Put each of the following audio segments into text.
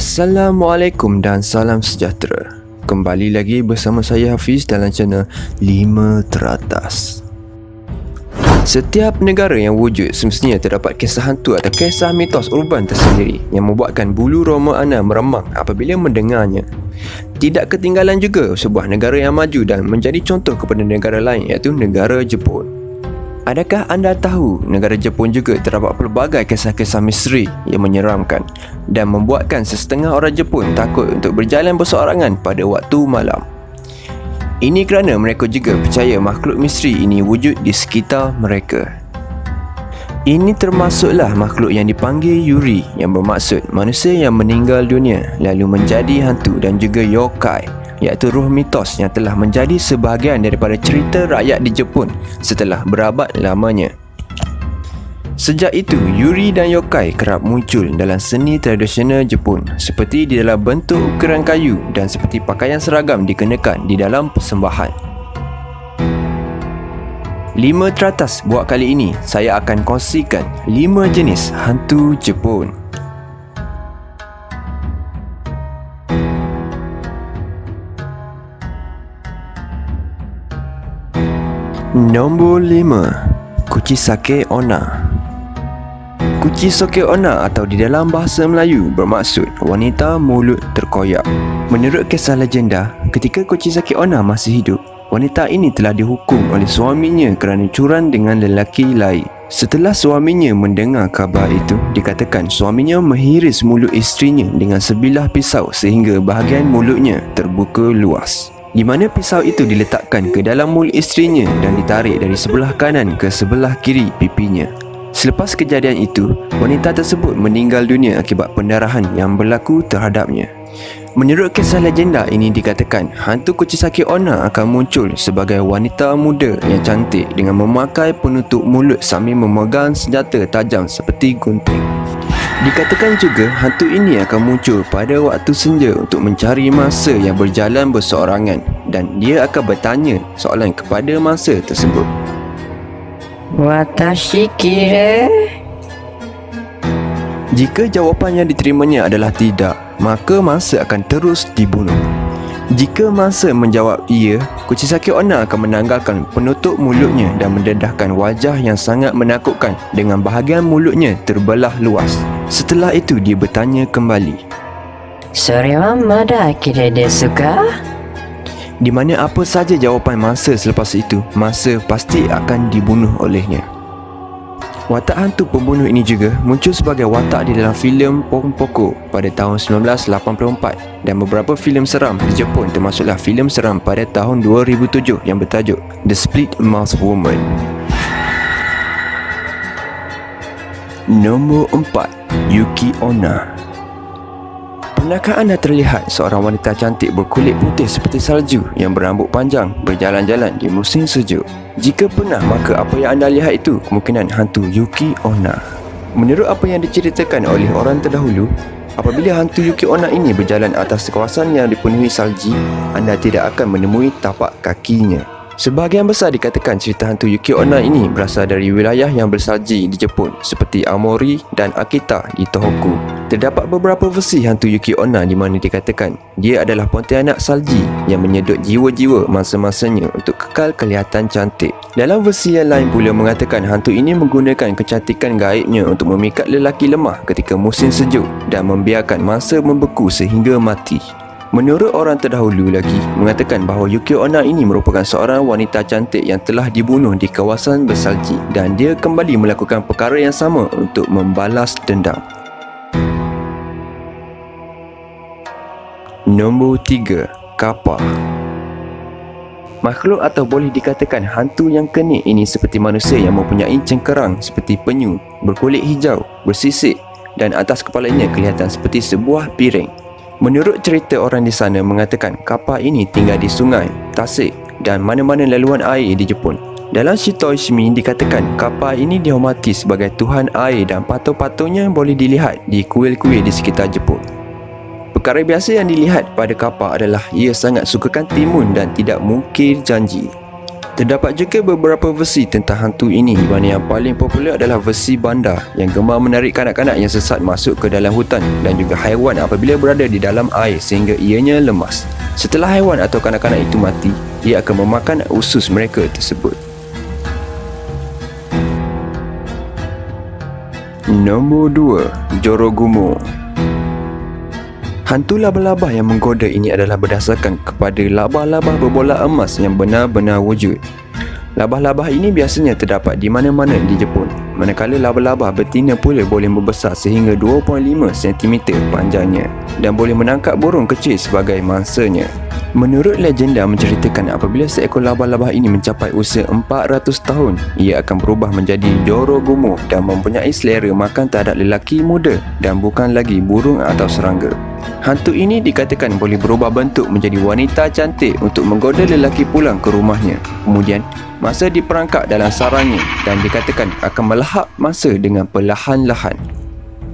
Assalamualaikum dan salam sejahtera. Kembali lagi bersama saya Hafiz dalam channel 5 Teratas. Setiap negara yang wujud semestinya terdapat kisah hantu atau kisah mitos urban tersendiri yang membuatkan bulu roma anda meremang apabila mendengarnya. Tidak ketinggalan juga sebuah negara yang maju dan menjadi contoh kepada negara lain, iaitu negara Jepun. Adakah anda tahu negara Jepun juga terdapat pelbagai kisah-kisah misteri yang menyeramkan dan membuatkan sesetengah orang Jepun takut untuk berjalan berseorangan pada waktu malam. Ini kerana mereka juga percaya makhluk misteri ini wujud di sekitar mereka. Ini termasuklah makhluk yang dipanggil Yuri, yang bermaksud manusia yang meninggal dunia lalu menjadi hantu, dan juga yokai, iaitu roh mitos yang telah menjadi sebahagian daripada cerita rakyat di Jepun setelah berabad lamanya. Sejak itu, Yuri dan yokai kerap muncul dalam seni tradisional Jepun, seperti di dalam bentuk ukiran kayu dan seperti pakaian seragam dikenakan di dalam persembahan. 5 Teratas buat kali ini, saya akan kongsikan 5 jenis hantu Jepun. Nombor 5. Kuchisake Onna. Kuchisake Onna atau di dalam bahasa Melayu bermaksud wanita mulut terkoyak. Menurut kisah legenda, ketika Kuchisake Onna masih hidup, wanita ini telah dihukum oleh suaminya kerana curang dengan lelaki lain. Setelah suaminya mendengar khabar itu, dikatakan suaminya menghiris mulut isterinya dengan sebilah pisau sehingga bahagian mulutnya terbuka luas, di mana pisau itu diletakkan ke dalam mulut isterinya dan ditarik dari sebelah kanan ke sebelah kiri pipinya. Selepas kejadian itu, wanita tersebut meninggal dunia akibat pendarahan yang berlaku terhadapnya. Menurut kisah legenda ini, dikatakan hantu Kuchisake Onna akan muncul sebagai wanita muda yang cantik dengan memakai penutup mulut sambil memegang senjata tajam seperti gunting. Dikatakan juga hantu ini akan muncul pada waktu senja untuk mencari mangsa yang berjalan berseorangan, dan dia akan bertanya soalan kepada mangsa tersebut. Watashi kira? Jika jawapan yang diterimanya adalah tidak, maka mangsa akan terus dibunuh. Jika mangsa menjawab iya, Kuchisake Onna akan menanggalkan penutup mulutnya dan mendedahkan wajah yang sangat menakutkan dengan bahagian mulutnya terbelah luas. Setelah itu dia bertanya kembali, Sore wa mada kira desu ka? di mana apa saja jawapan mangsa selepas itu, mangsa pasti akan dibunuh olehnya. Watak hantu pembunuh ini juga muncul sebagai watak di dalam filem Ponpoko pada tahun 1984 dan beberapa filem seram di Jepun, termasuklah filem seram pada tahun 2007 yang bertajuk The Split Mouth Woman. Nombor 4. Yuki Onna. Pernahkah anda terlihat seorang wanita cantik berkulit putih seperti salju yang berambut panjang berjalan-jalan di musim sejuk? Jika pernah, maka apa yang anda lihat itu kemungkinan hantu Yuki Onna. Menurut apa yang diceritakan oleh orang terdahulu, apabila hantu Yuki Onna ini berjalan atas kawasan yang dipenuhi salji, anda tidak akan menemui tapak kakinya. Sebahagian besar dikatakan cerita hantu Yuki Onna ini berasal dari wilayah yang bersalji di Jepun seperti Aomori dan Akita di Tohoku. Terdapat beberapa versi hantu Yuki Onna di mana dikatakan dia adalah pontianak salji yang menyedot jiwa-jiwa mangsa-mangsanya untuk kekal kelihatan cantik. Dalam versi yang lain pula mengatakan hantu ini menggunakan kecantikan gaibnya untuk memikat lelaki lemah ketika musim sejuk dan membiarkan mangsa membeku sehingga mati. Menurut orang terdahulu lagi mengatakan bahawa Yuki Onna ini merupakan seorang wanita cantik yang telah dibunuh di kawasan bersalji dan dia kembali melakukan perkara yang sama untuk membalas dendam. Nombor 3. Kappa. Makhluk atau boleh dikatakan hantu yang kenik ini seperti manusia yang mempunyai cengkerang seperti penyu, berkulit hijau, bersisik dan atas kepalanya kelihatan seperti sebuah piring. Menurut cerita orang di sana mengatakan kappa ini tinggal di sungai, tasik dan mana-mana laluan air di Jepun. Dalam Shitoishimi dikatakan kappa ini dihormati sebagai tuhan air dan patung-patungnya boleh dilihat di kuil-kuil di sekitar Jepun. Perkara biasa yang dilihat pada kappa adalah ia sangat sukakan timun dan tidak mungkir janji. Terdapat juga beberapa versi tentang hantu ini, di mana yang paling popular adalah versi bandar yang gemar menarik kanak-kanak yang sesat masuk ke dalam hutan dan juga haiwan apabila berada di dalam air sehingga ianya lemas. Setelah haiwan atau kanak-kanak itu mati, ia akan memakan usus mereka tersebut. Nombor 2, Jorogumo. Hantu labah-labah yang menggoda ini adalah berdasarkan kepada labah-labah berbola emas yang benar-benar wujud. Labah-labah ini biasanya terdapat di mana-mana di Jepun, manakala labah-labah betina pula boleh membesar sehingga 2.5 cm panjangnya dan boleh menangkap burung kecil sebagai mangsanya. Menurut legenda menceritakan apabila seekor labah-labah ini mencapai usia 400 tahun, ia akan berubah menjadi Jorogumo dan mempunyai selera makan terhadap lelaki muda dan bukan lagi burung atau serangga. Hantu ini dikatakan boleh berubah bentuk menjadi wanita cantik untuk menggoda lelaki pulang ke rumahnya. Kemudian, masa diperangkap dalam sarangnya dan dikatakan akan melahap masa dengan perlahan-lahan.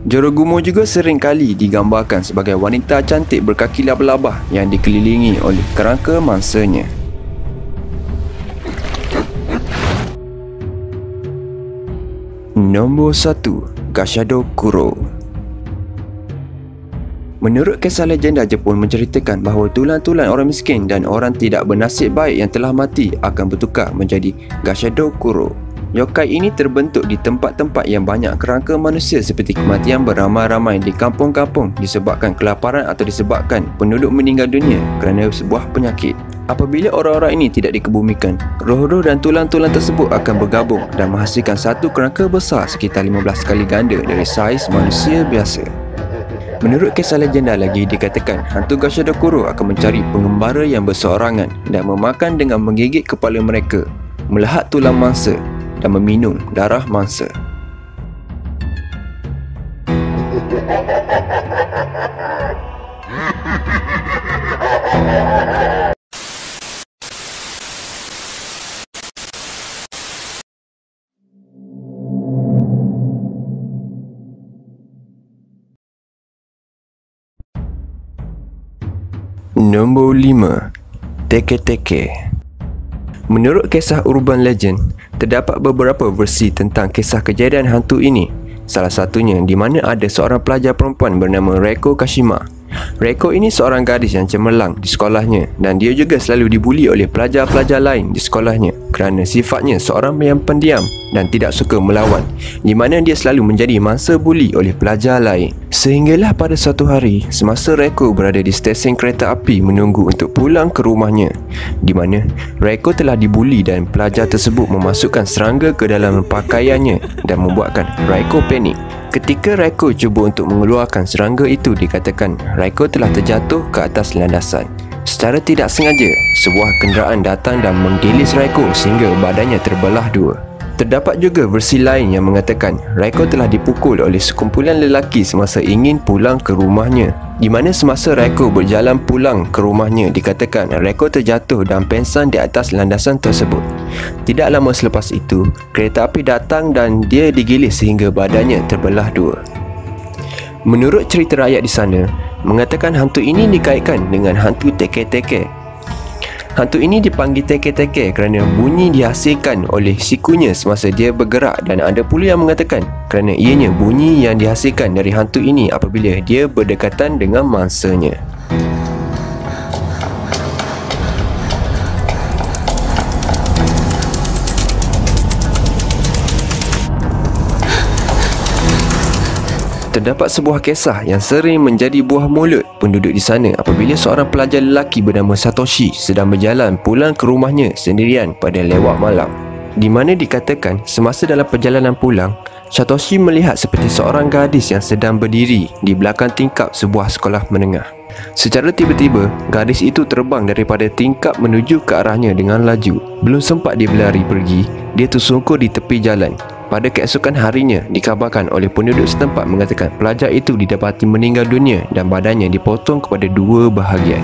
Jorogumo juga sering kali digambarkan sebagai wanita cantik berkaki labah-labah yang dikelilingi oleh kerangka mangsanya. Nombor 1, Gashado Kuro. Menurut kisah legenda Jepun menceritakan bahawa tulang-tulang orang miskin dan orang tidak bernasib baik yang telah mati akan bertukar menjadi Gashado Kuro. Yokai ini terbentuk di tempat-tempat yang banyak kerangka manusia seperti kematian beramai-ramai di kampung-kampung disebabkan kelaparan atau disebabkan penduduk meninggal dunia kerana sebuah penyakit. Apabila orang-orang ini tidak dikebumikan, roh-roh dan tulang-tulang tersebut akan bergabung dan menghasilkan satu kerangka besar sekitar 15 kali ganda dari saiz manusia biasa. Menurut kisah legenda lagi dikatakan hantu Gashado Kuro akan mencari pengembara yang berseorangan dan memakan dengan menggigit kepala mereka, melahap tulang mangsa dan meminum darah mangsa. Nombor 5, Teke-Teke. Menurut kisah urban legend, terdapat beberapa versi tentang kisah kejadian hantu ini. Salah satunya di mana ada seorang pelajar perempuan bernama Reiko Kashima. Reiko ini seorang gadis yang cemerlang di sekolahnya dan dia juga selalu dibuli oleh pelajar-pelajar lain di sekolahnya kerana sifatnya seorang yang pendiam dan tidak suka melawan, di mana dia selalu menjadi mangsa buli oleh pelajar lain. Sehinggalah pada suatu hari, semasa Reiko berada di stesen kereta api menunggu untuk pulang ke rumahnya, di mana Reiko telah dibuli dan pelajar tersebut memasukkan serangga ke dalam pakaiannya dan membuatkan Reiko panik. Ketika Reiko cuba untuk mengeluarkan serangga itu, dikatakan Reiko telah terjatuh ke atas landasan. Secara tidak sengaja, sebuah kenderaan datang dan menggilis Reiko sehingga badannya terbelah dua. Terdapat juga versi lain yang mengatakan Reiko telah dipukul oleh sekumpulan lelaki semasa ingin pulang ke rumahnya, di mana semasa Reiko berjalan pulang ke rumahnya, dikatakan Reiko terjatuh dan pengsan di atas landasan tersebut. Tidak lama selepas itu, kereta api datang dan dia digilis sehingga badannya terbelah dua. Menurut cerita rakyat di sana, mengatakan hantu ini dikaitkan dengan hantu teke-teke. Hantu ini dipanggil teke-teke kerana bunyi dihasilkan oleh sikunya semasa dia bergerak, dan ada pula yang mengatakan kerana ianya bunyi yang dihasilkan dari hantu ini apabila dia berdekatan dengan mangsanya. Terdapat sebuah kisah yang sering menjadi buah mulut penduduk di sana apabila seorang pelajar lelaki bernama Satoshi sedang berjalan pulang ke rumahnya sendirian pada lewat malam, di mana dikatakan semasa dalam perjalanan pulang, Satoshi melihat seperti seorang gadis yang sedang berdiri di belakang tingkap sebuah sekolah menengah. Secara tiba-tiba, gadis itu terbang daripada tingkap menuju ke arahnya dengan laju. Belum sempat dia berlari pergi, dia tersungkur di tepi jalan. Pada keesokan harinya, dikabarkan oleh penduduk setempat mengatakan pelajar itu didapati meninggal dunia dan badannya dipotong kepada dua bahagian.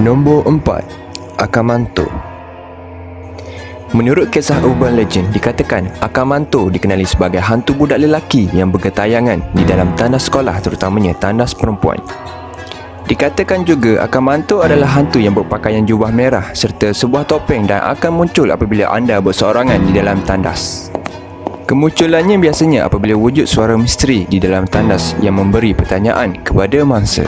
Nombor 4, Akamanto. Menurut kisah urban legend, dikatakan Akamanto dikenali sebagai hantu budak lelaki yang bergentayangan di dalam tandas sekolah, terutamanya tandas perempuan. Dikatakan juga Akamanto adalah hantu yang berpakaian jubah merah serta sebuah topeng dan akan muncul apabila anda berseorangan di dalam tandas. Kemunculannya biasanya apabila wujud suara misteri di dalam tandas yang memberi pertanyaan kepada mangsa.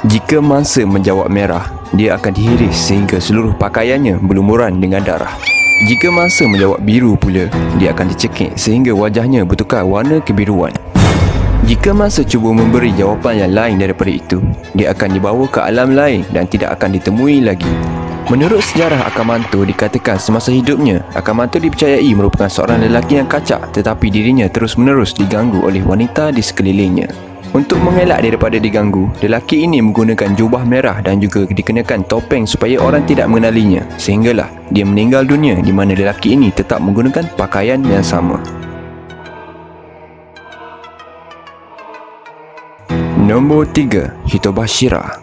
Jika mangsa menjawab merah, dia akan dihiris sehingga seluruh pakaiannya berlumuran dengan darah. Jika mangsa menjawab biru pula, dia akan dicekik sehingga wajahnya bertukar warna kebiruan. Jika mangsa cuba memberi jawapan yang lain daripada itu, dia akan dibawa ke alam lain dan tidak akan ditemui lagi. Menurut sejarah Akamanto, dikatakan semasa hidupnya, Akamanto dipercayai merupakan seorang lelaki yang kacak, tetapi dirinya terus-menerus diganggu oleh wanita di sekelilingnya. Untuk mengelak daripada diganggu, lelaki ini menggunakan jubah merah dan juga dikenakan topeng supaya orang tidak mengenalinya, sehinggalah dia meninggal dunia di mana lelaki ini tetap menggunakan pakaian yang sama. Nombor 3. Hitobashira.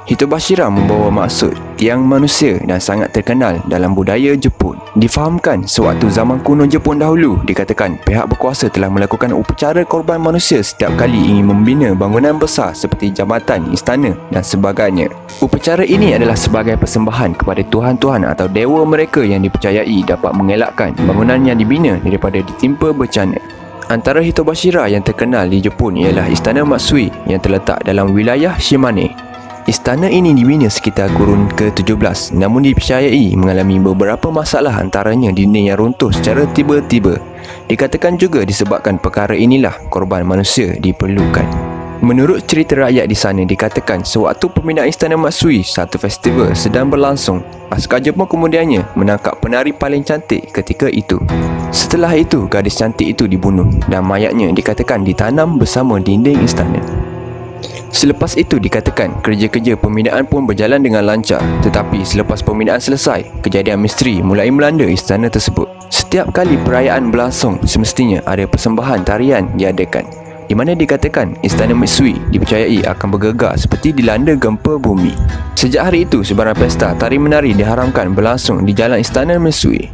Hitobashira membawa maksud tiang manusia dan sangat terkenal dalam budaya Jepun. Difahamkan sewaktu zaman kuno Jepun dahulu, dikatakan pihak berkuasa telah melakukan upacara korban manusia setiap kali ingin membina bangunan besar seperti jambatan, istana dan sebagainya. Upacara ini adalah sebagai persembahan kepada tuhan-tuhan atau dewa mereka yang dipercayai dapat mengelakkan bangunan yang dibina daripada ditimpa bencana. Antara Hitobashira yang terkenal di Jepun ialah Istana Matsui yang terletak dalam wilayah Shimane. Istana ini dibina sekitar kurun ke-17, namun dipercayai mengalami beberapa masalah, antaranya dinding yang runtuh secara tiba-tiba. Dikatakan juga disebabkan perkara inilah korban manusia diperlukan. Menurut cerita rakyat di sana, dikatakan sewaktu pembinaan Istana Matsui, satu festival sedang berlangsung. Askar Jepun kemudiannya menangkap penari paling cantik ketika itu. Setelah itu, gadis cantik itu dibunuh dan mayatnya dikatakan ditanam bersama dinding istana. Selepas itu dikatakan kerja-kerja pembinaan pun berjalan dengan lancar, tetapi selepas pembinaan selesai, kejadian misteri mulai melanda istana tersebut. Setiap kali perayaan berlangsung, semestinya ada persembahan tarian diadakan, di mana dikatakan Istana Matsui dipercayai akan bergegar seperti dilanda gempa bumi. Sejak hari itu, sebarang pesta tari menari diharamkan berlangsung di jalan Istana Matsui.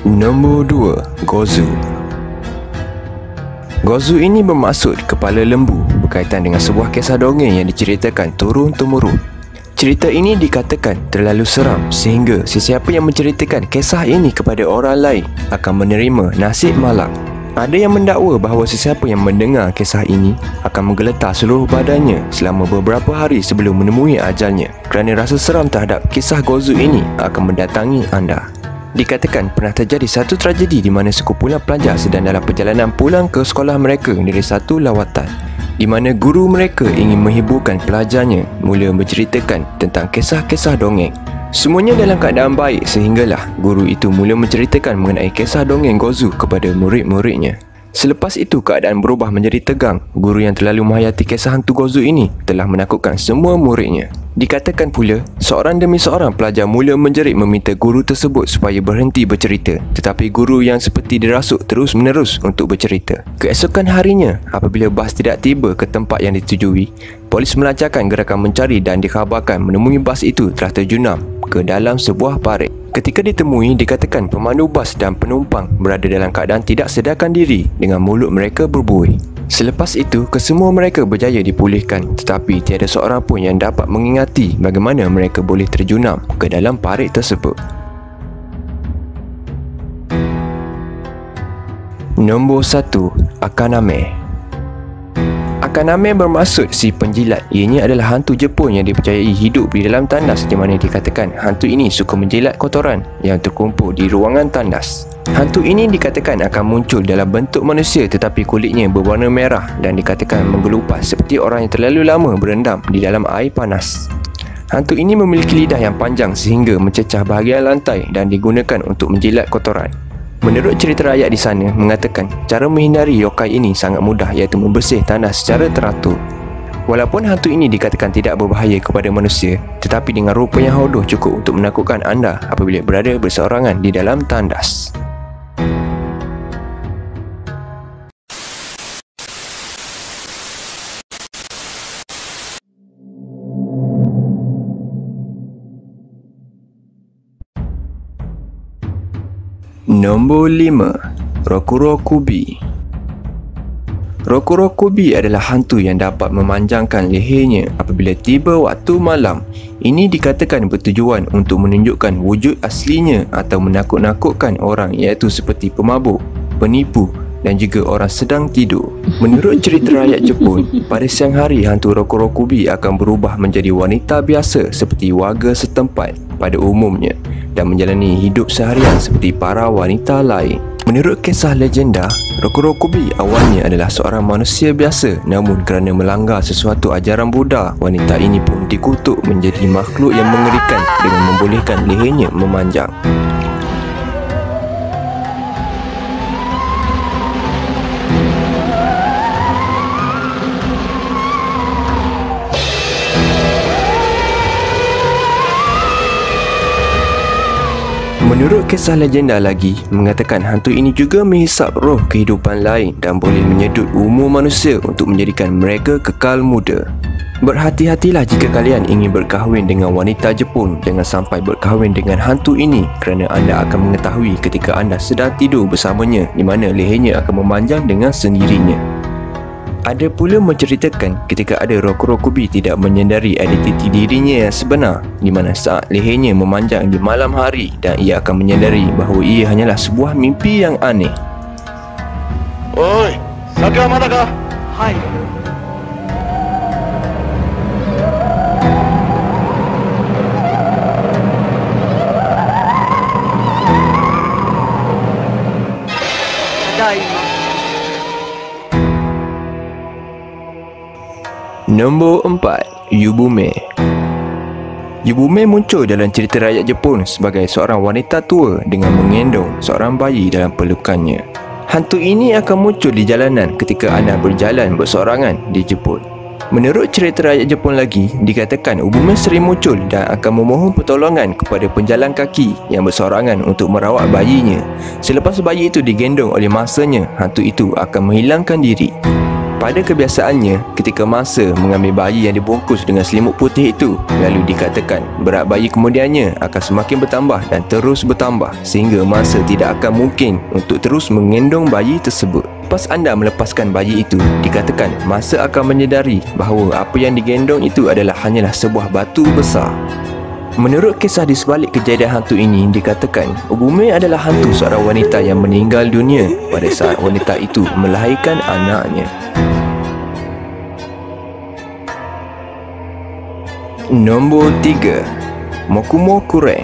Nombor 2. Gozu. Gozu ini bermaksud kepala lembu, berkaitan dengan sebuah kisah dongeng yang diceritakan turun-temurun. Cerita ini dikatakan terlalu seram sehingga sesiapa yang menceritakan kisah ini kepada orang lain akan menerima nasib malang. Ada yang mendakwa bahawa sesiapa yang mendengar kisah ini akan menggeletar seluruh badannya selama beberapa hari sebelum menemui ajalnya, kerana rasa seram terhadap kisah Gozu ini akan mendatangi anda. Dikatakan pernah terjadi satu tragedi di mana sekumpulan pelajar sedang dalam perjalanan pulang ke sekolah mereka dari satu lawatan, di mana guru mereka ingin menghiburkan pelajarnya mula menceritakan tentang kisah-kisah dongeng. Semuanya dalam keadaan baik sehinggalah guru itu mula menceritakan mengenai kisah dongeng Gozu kepada murid-muridnya. Selepas itu keadaan berubah menjadi tegang. Guru yang terlalu menghayati kisah hantu Gozu ini telah menakutkan semua muridnya. Dikatakan pula, seorang demi seorang pelajar mula menjerit meminta guru tersebut supaya berhenti bercerita, tetapi guru yang seperti dirasuk terus-menerus untuk bercerita. Keesokan harinya, apabila bas tidak tiba ke tempat yang ditujui, polis melancarkan gerakan mencari dan dikhabarkan menemui bas itu telah terjunam ke dalam sebuah parit. Ketika ditemui, dikatakan pemandu bas dan penumpang berada dalam keadaan tidak sedarkan diri dengan mulut mereka berbuih. Selepas itu, kesemua mereka berjaya dipulihkan, tetapi tiada seorang pun yang dapat mengingati bagaimana mereka boleh terjunam ke dalam parit tersebut. Nombor 1. Akaname. Akaname bermaksud si penjilat. Ianya adalah hantu Jepun yang dipercayai hidup di dalam tandas, di mana dikatakan hantu ini suka menjilat kotoran yang terkumpul di ruangan tandas. Hantu ini dikatakan akan muncul dalam bentuk manusia tetapi kulitnya berwarna merah dan dikatakan menggelupas seperti orang yang terlalu lama berendam di dalam air panas. Hantu ini memiliki lidah yang panjang sehingga mencecah bahagian lantai dan digunakan untuk menjilat kotoran. Menurut cerita rakyat di sana mengatakan cara menghindari yokai ini sangat mudah, iaitu membersih tanah secara teratur. Walaupun hantu ini dikatakan tidak berbahaya kepada manusia, tetapi dengan rupa yang hodoh cukup untuk menakutkan anda apabila berada berseorangan di dalam tandas. Nombor 5. Rokurokubi. Rokurokubi adalah hantu yang dapat memanjangkan lehernya apabila tiba waktu malam. Ini dikatakan bertujuan untuk menunjukkan wujud aslinya atau menakut-nakutkan orang, iaitu seperti pemabuk, penipu dan juga orang sedang tidur. Menurut cerita rakyat Jepun, pada siang hari hantu Rokurokubi akan berubah menjadi wanita biasa seperti warga setempat pada umumnya dan menjalani hidup seharian seperti para wanita lain. Menurut kisah legenda, Rokurokubi awalnya adalah seorang manusia biasa, namun kerana melanggar sesuatu ajaran Buddha, wanita ini pun dikutuk menjadi makhluk yang mengerikan dengan membolehkan lehernya memanjang. Menurut kisah legenda lagi, mengatakan hantu ini juga menghisap roh kehidupan lain dan boleh menyedut umur manusia untuk menjadikan mereka kekal muda. Berhati-hatilah jika kalian ingin berkahwin dengan wanita Jepun. Jangan sampai berkahwin dengan hantu ini kerana anda akan mengetahui ketika anda sedang tidur bersamanya di mana lehernya akan memanjang dengan sendirinya. Ada pula menceritakan ketika ada Rokurokubi tidak menyedari identiti dirinya yang sebenar, di mana saat lehernya memanjang di malam hari dan ia akan menyedari bahawa ia hanyalah sebuah mimpi yang aneh. Oi, Saka mada ka? Hai. Nombor 4. Yubume. Yubume muncul dalam cerita rakyat Jepun sebagai seorang wanita tua dengan menggendong seorang bayi dalam pelukannya. Hantu ini akan muncul di jalanan ketika anda berjalan bersorangan di Jepun. Menurut cerita rakyat Jepun lagi, dikatakan Yubume sering muncul dan akan memohon pertolongan kepada penjalan kaki yang bersorangan untuk merawat bayinya. Selepas bayi itu digendong oleh mangsanya, hantu itu akan menghilangkan diri. Pada kebiasaannya, ketika mangsa mengambil bayi yang dibungkus dengan selimut putih itu, lalu dikatakan berat bayi kemudiannya akan semakin bertambah dan terus bertambah sehingga mangsa tidak akan mungkin untuk terus mengendong bayi tersebut. Lepas anda melepaskan bayi itu, dikatakan mangsa akan menyedari bahawa apa yang digendong itu hanyalah sebuah batu besar. Menurut kisah di sebalik kejadian hantu ini, dikatakan Yubume adalah hantu seorang wanita yang meninggal dunia pada saat wanita itu melahirkan anaknya. Nombor 3. Mokumo Kuren.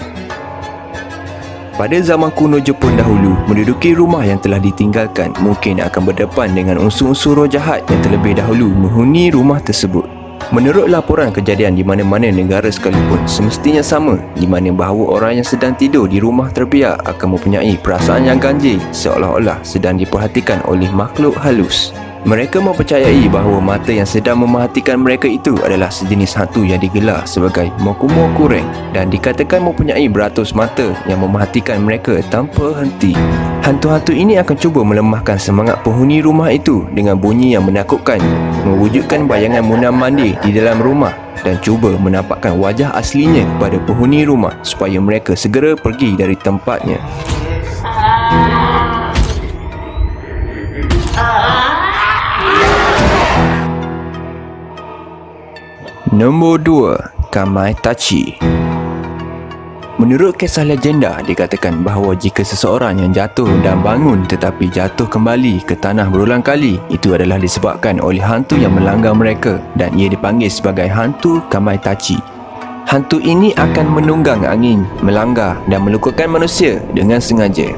Pada zaman kuno Jepun dahulu, menduduki rumah yang telah ditinggalkan mungkin akan berdepan dengan unsur-unsur roh jahat yang terlebih dahulu menghuni rumah tersebut. Menurut laporan kejadian di mana-mana negara sekalipun semestinya sama, di mana bahawa orang yang sedang tidur di rumah terbiak akan mempunyai perasaan yang ganjil seolah-olah sedang diperhatikan oleh makhluk halus. Mereka mempercayai bahawa mata yang sedang memerhatikan mereka itu adalah sejenis hantu yang digelar sebagai Mokumo Kuren dan dikatakan mempunyai beratus mata yang memerhatikan mereka tanpa henti. Hantu-hantu ini akan cuba melemahkan semangat penghuni rumah itu dengan bunyi yang menakutkan, mewujudkan bayangan mundar-mandir di dalam rumah dan cuba menampakkan wajah aslinya kepada penghuni rumah supaya mereka segera pergi dari tempatnya. Nombor 2. Kamaitachi. Menurut kisah legenda, dikatakan bahawa jika seseorang yang jatuh dan bangun tetapi jatuh kembali ke tanah berulang kali, itu adalah disebabkan oleh hantu yang melanggar mereka dan ia dipanggil sebagai hantu Kamaitachi. Hantu ini akan menunggang angin, melanggar dan melukakan manusia dengan sengaja.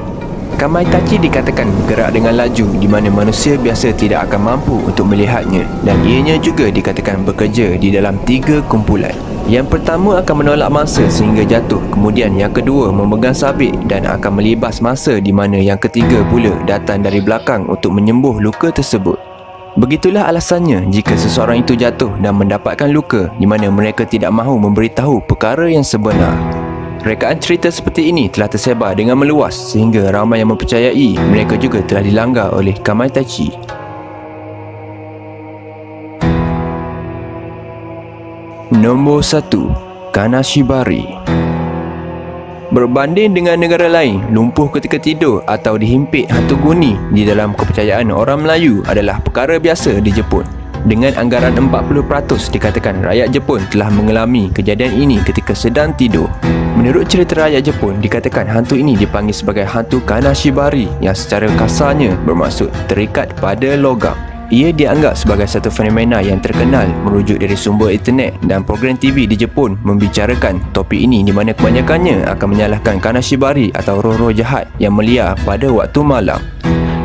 Kamaitachi dikatakan bergerak dengan laju di mana manusia biasa tidak akan mampu untuk melihatnya dan ianya juga dikatakan bekerja di dalam 3 kumpulan. Yang pertama akan menolak mangsa sehingga jatuh, kemudian yang kedua memegang sabit dan akan melibas mangsa, di mana yang ketiga pula datang dari belakang untuk menyembuh luka tersebut. Begitulah alasannya jika seseorang itu jatuh dan mendapatkan luka di mana mereka tidak mahu memberitahu perkara yang sebenar. Rekaan cerita seperti ini telah tersebar dengan meluas sehingga ramai yang mempercayai mereka juga telah dilanggar oleh Kamaitachi. Nombor 1. Kanashibari. Berbanding dengan negara lain, lumpuh ketika tidur atau dihimpit hantu guni di dalam kepercayaan orang Melayu adalah perkara biasa di Jepun. Dengan anggaran 40% dikatakan rakyat Jepun telah mengalami kejadian ini ketika sedang tidur. Menurut cerita rakyat Jepun, dikatakan hantu ini dipanggil sebagai hantu Kanashibari yang secara kasarnya bermaksud terikat pada logam. Ia dianggap sebagai satu fenomena yang terkenal merujuk dari sumber internet dan program TV di Jepun membicarakan topik ini di mana kebanyakannya akan menyalahkan Kanashibari atau roh-roh jahat yang meliar pada waktu malam.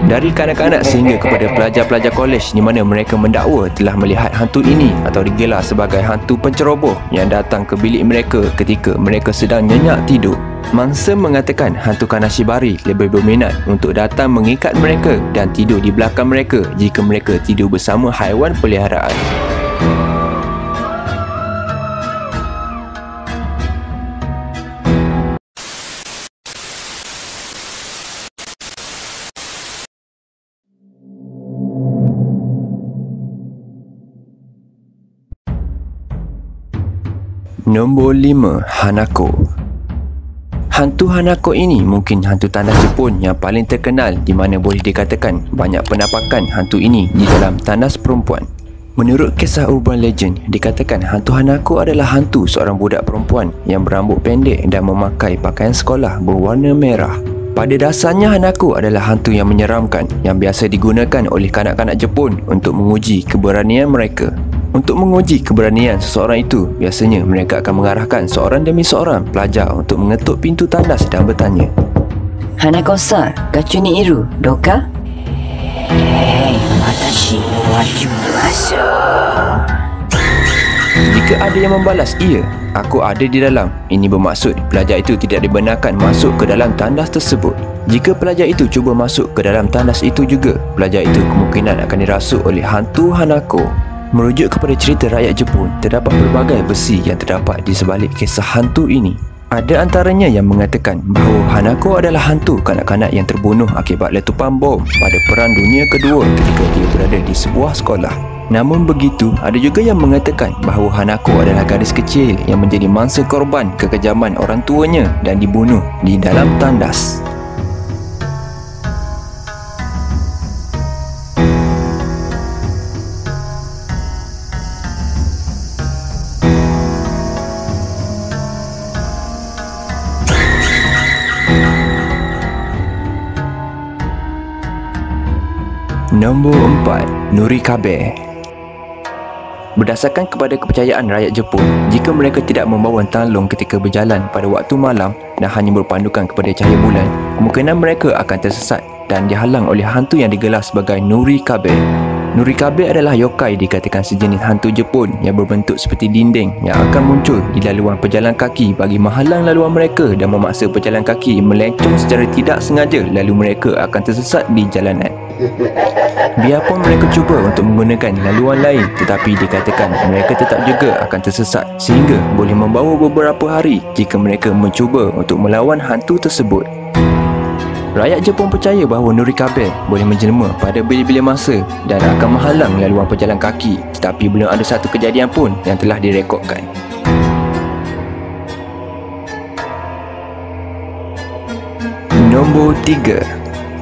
Dari kanak-kanak sehingga kepada pelajar-pelajar kolej di mana mereka mendakwa telah melihat hantu ini atau digelar sebagai hantu penceroboh yang datang ke bilik mereka ketika mereka sedang nyenyak tidur. Mangsa mengatakan hantu Kanashibari lebih berminat untuk datang mengikat mereka dan tidur di belakang mereka jika mereka tidur bersama haiwan peliharaan. Nombor 5. Hanako. Hantu Hanako ini mungkin hantu tandas Jepun yang paling terkenal di mana boleh dikatakan banyak penampakan hantu ini di dalam tandas perempuan. Menurut kisah urban legend, dikatakan hantu Hanako adalah hantu seorang budak perempuan yang berambut pendek dan memakai pakaian sekolah berwarna merah. Pada dasarnya Hanako adalah hantu yang menyeramkan yang biasa digunakan oleh kanak-kanak Jepun untuk menguji keberanian mereka. Untuk menguji keberanian seseorang itu, biasanya mereka akan mengarahkan seorang demi seorang pelajar untuk mengetuk pintu tandas dan bertanya, Hanako-san, gachu ni iru, doka? Hei, watashi wa kimasu. Jika ada yang membalas, iya, aku ada di dalam. Ini bermaksud pelajar itu tidak dibenarkan masuk ke dalam tandas tersebut. Jika pelajar itu cuba masuk ke dalam tandas itu juga, pelajar itu kemungkinan akan dirasuk oleh hantu Hanako. Merujuk kepada cerita rakyat Jepun, terdapat pelbagai versi yang terdapat di sebalik kisah hantu ini. Ada antaranya yang mengatakan bahawa Hanako adalah hantu kanak-kanak yang terbunuh akibat letupan bom pada Perang Dunia Kedua ketika dia berada di sebuah sekolah. Namun begitu, ada juga yang mengatakan bahawa Hanako adalah gadis kecil yang menjadi mangsa korban kekejaman orang tuanya dan dibunuh di dalam tandas. Nombor 4. Nurikabe. Berdasarkan kepada kepercayaan rakyat Jepun, jika mereka tidak membawa talung ketika berjalan pada waktu malam dan hanya berpandukan kepada cahaya bulan, kemungkinan mereka akan tersesat dan dihalang oleh hantu yang digelar sebagai Nurikabe. Nurikabe adalah yokai dikatakan sejenis hantu Jepun yang berbentuk seperti dinding yang akan muncul di laluan pejalan kaki bagi menghalang laluan mereka dan memaksa pejalan kaki melencong secara tidak sengaja lalu mereka akan tersesat di jalanan. Biarpun mereka cuba untuk menggunakan laluan lain, tetapi dikatakan mereka tetap juga akan tersesat sehingga boleh membawa beberapa hari jika mereka mencuba untuk melawan hantu tersebut. Rakyat Jepun percaya bahawa Nurikabe boleh menjelma pada bila-bila masa dan akan menghalang laluan pejalan kaki, tetapi belum ada satu kejadian pun yang telah direkodkan. Nombor 3.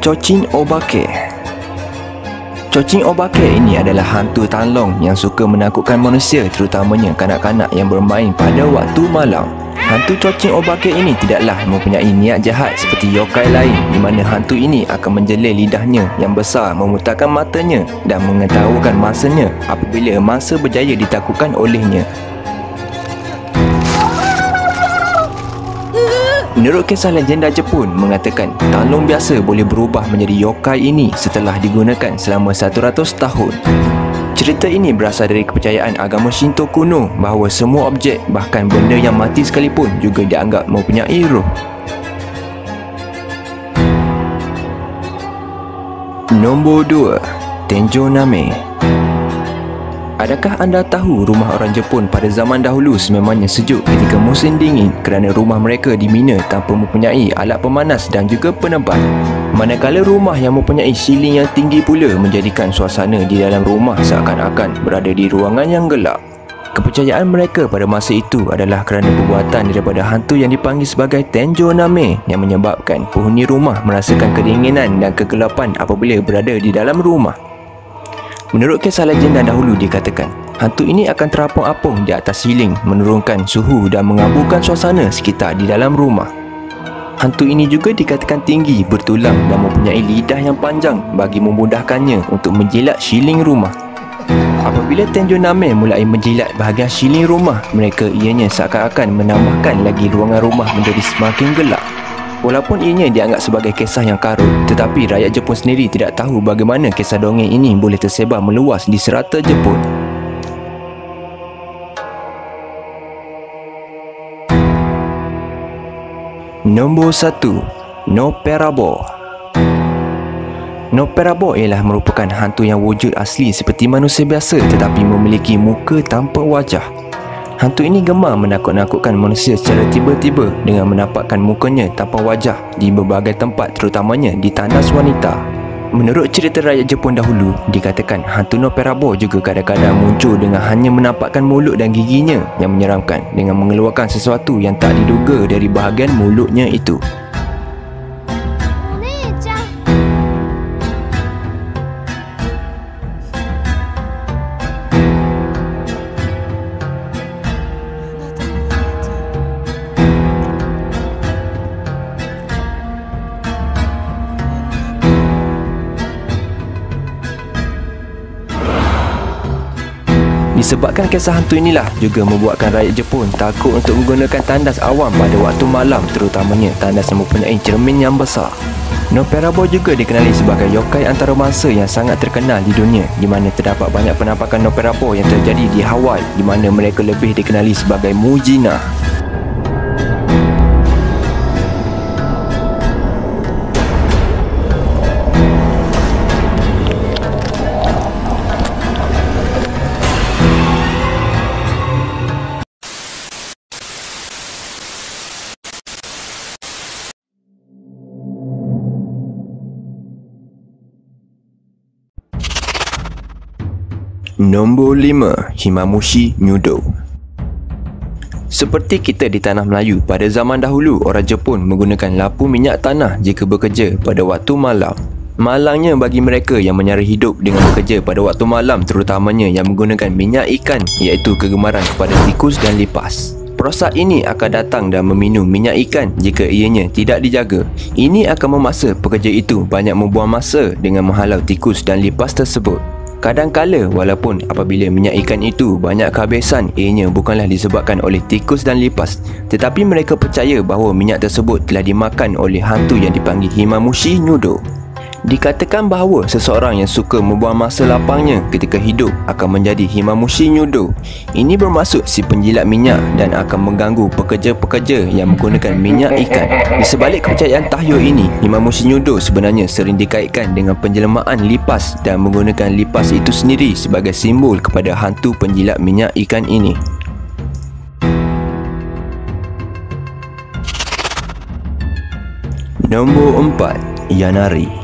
Chochin Obake. Chochin Obake ini adalah hantu tanlong yang suka menakutkan manusia, terutamanya kanak-kanak yang bermain pada waktu malam. Hantu Chochin Obake ini tidaklah mempunyai niat jahat seperti yokai lain di mana hantu ini akan menjelai lidahnya yang besar, memutarkan matanya dan mengetahukan masanya apabila mangsa berjaya ditakutkan olehnya. Menurut kisah legenda Jepun mengatakan talung biasa boleh berubah menjadi yokai ini setelah digunakan selama 100 tahun. Cerita ini berasal dari kepercayaan agama Shinto kuno bahawa semua objek, bahkan benda yang mati sekalipun juga dianggap mempunyai roh. Nombor 2. Tenjo Name. Adakah anda tahu rumah orang Jepun pada zaman dahulu sememangnya sejuk ketika musim dingin kerana rumah mereka dibina tanpa mempunyai alat pemanas dan juga penebat? Manakala rumah yang mempunyai siling yang tinggi pula menjadikan suasana di dalam rumah seakan-akan berada di ruangan yang gelap. Kepercayaan mereka pada masa itu adalah kerana perbuatan daripada hantu yang dipanggil sebagai Tenjo Name yang menyebabkan penghuni rumah merasakan kedinginan dan kegelapan apabila berada di dalam rumah. Menurut kisah legenda dahulu dikatakan, hantu ini akan terapung-apung di atas siling, menurunkan suhu dan mengaburkan suasana sekitar di dalam rumah. Hantu ini juga dikatakan tinggi, bertulang dan mempunyai lidah yang panjang bagi memudahkannya untuk menjilat siling rumah. Apabila Tenjo Name mulai menjilat bahagian siling rumah, mereka ianya seakan-akan menambahkan lagi ruangan rumah menjadi semakin gelap. Walaupun ianya dianggap sebagai kisah yang karut, tetapi rakyat Jepun sendiri tidak tahu bagaimana kisah dongeng ini boleh tersebar meluas di serata Jepun. Nombor 1. Noperabo. Noperabo ialah merupakan hantu yang wujud asli seperti manusia biasa tetapi memiliki muka tanpa wajah. Hantu ini gemar menakut-nakutkan manusia secara tiba-tiba dengan menampakkan mukanya tanpa wajah di berbagai tempat, terutamanya di tandas wanita. Menurut cerita rakyat Jepun dahulu, dikatakan hantu Noperabo juga kadang-kadang muncul dengan hanya menampakkan mulut dan giginya yang menyeramkan dengan mengeluarkan sesuatu yang tak diduga dari bahagian mulutnya itu. Disebabkan kisah hantu inilah juga membuatkan rakyat Jepun takut untuk menggunakan tandas awam pada waktu malam, terutamanya tandas yang mempunyai cermin yang besar. Noperabo juga dikenali sebagai yokai antarabangsa yang sangat terkenal di dunia, di mana terdapat banyak penampakan Noperabo yang terjadi di Hawaii, di mana mereka lebih dikenali sebagai Mujina. Nombor 5. Himamushi Nyudo. Seperti kita di tanah Melayu, pada zaman dahulu orang Jepun menggunakan lampu minyak tanah jika bekerja pada waktu malam. Malangnya bagi mereka yang menyara hidup dengan bekerja pada waktu malam, terutamanya yang menggunakan minyak ikan, iaitu kegemaran kepada tikus dan lipas. Perosak ini akan datang dan meminum minyak ikan jika ianya tidak dijaga. Ini akan memaksa pekerja itu banyak membuang masa dengan menghalau tikus dan lipas tersebut. Kadang-kala walaupun apabila minyak ikan itu banyak kehabisan, ianya bukanlah disebabkan oleh tikus dan lipas, tetapi mereka percaya bahawa minyak tersebut telah dimakan oleh hantu yang dipanggil Himamushi Nyudo. Dikatakan bahawa seseorang yang suka membuang masa lapangnya ketika hidup akan menjadi Himamushi Nyudo. Ini bermaksud si penjilat minyak dan akan mengganggu pekerja-pekerja yang menggunakan minyak ikan. Di sebalik kepercayaan tahyul ini, Himamushi Nyudo sebenarnya sering dikaitkan dengan penjelmaan lipas dan menggunakan lipas itu sendiri sebagai simbol kepada hantu penjilat minyak ikan ini. Nombor 4. Yanari.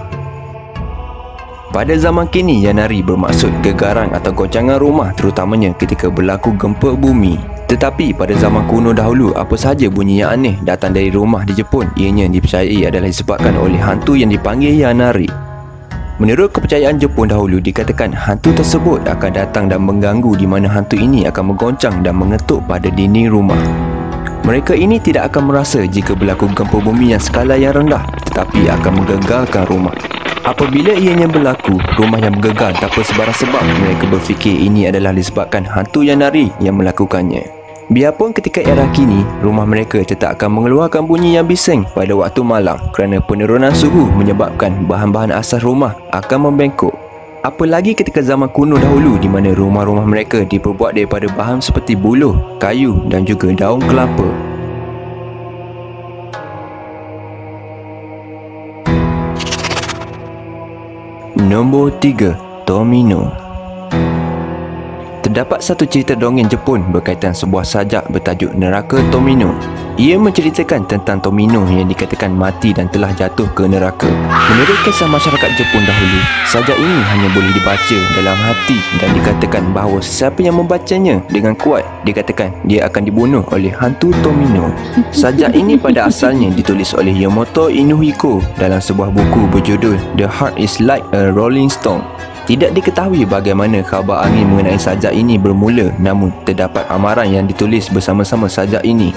Pada zaman kini, Yanari bermaksud gegaran atau goncangan rumah, terutamanya ketika berlaku gempa bumi. Tetapi pada zaman kuno dahulu, apa sahaja bunyi yang aneh datang dari rumah di Jepun, ianya dipercayai adalah disebabkan oleh hantu yang dipanggil Yanari. Menurut kepercayaan Jepun dahulu, dikatakan hantu tersebut akan datang dan mengganggu, di mana hantu ini akan menggoncang dan mengetuk pada dinding rumah. Mereka ini tidak akan merasa jika berlaku gempa bumi yang skala yang rendah, tetapi akan menggegarkan rumah. Apabila ianya berlaku, rumah yang bergegar tanpa sebarang sebab, mereka berfikir ini adalah disebabkan hantu Yanari yang melakukannya. Biarpun ketika era kini, rumah mereka tetap akan mengeluarkan bunyi yang bising pada waktu malam kerana penurunan suhu menyebabkan bahan-bahan asas rumah akan membengkok. Apalagi ketika zaman kuno dahulu, di mana rumah-rumah mereka diperbuat daripada bahan seperti buluh, kayu dan juga daun kelapa. Nombor 3. Tomino. Terdapat satu cerita dongeng Jepun berkaitan sebuah sajak bertajuk Neraka Tomino. Ia menceritakan tentang Tomino yang dikatakan mati dan telah jatuh ke neraka. Menurut kisah masyarakat Jepun dahulu, sajak ini hanya boleh dibaca dalam hati dan dikatakan bahawa sesiapa yang membacanya dengan kuat, dikatakan dia akan dibunuh oleh hantu Tomino. Sajak ini pada asalnya ditulis oleh Yamato Inuhiko dalam sebuah buku berjudul The Heart is Like a Rolling Stone. Tidak diketahui bagaimana khabar angin mengenai sajak ini bermula, namun terdapat amaran yang ditulis bersama-sama sajak ini.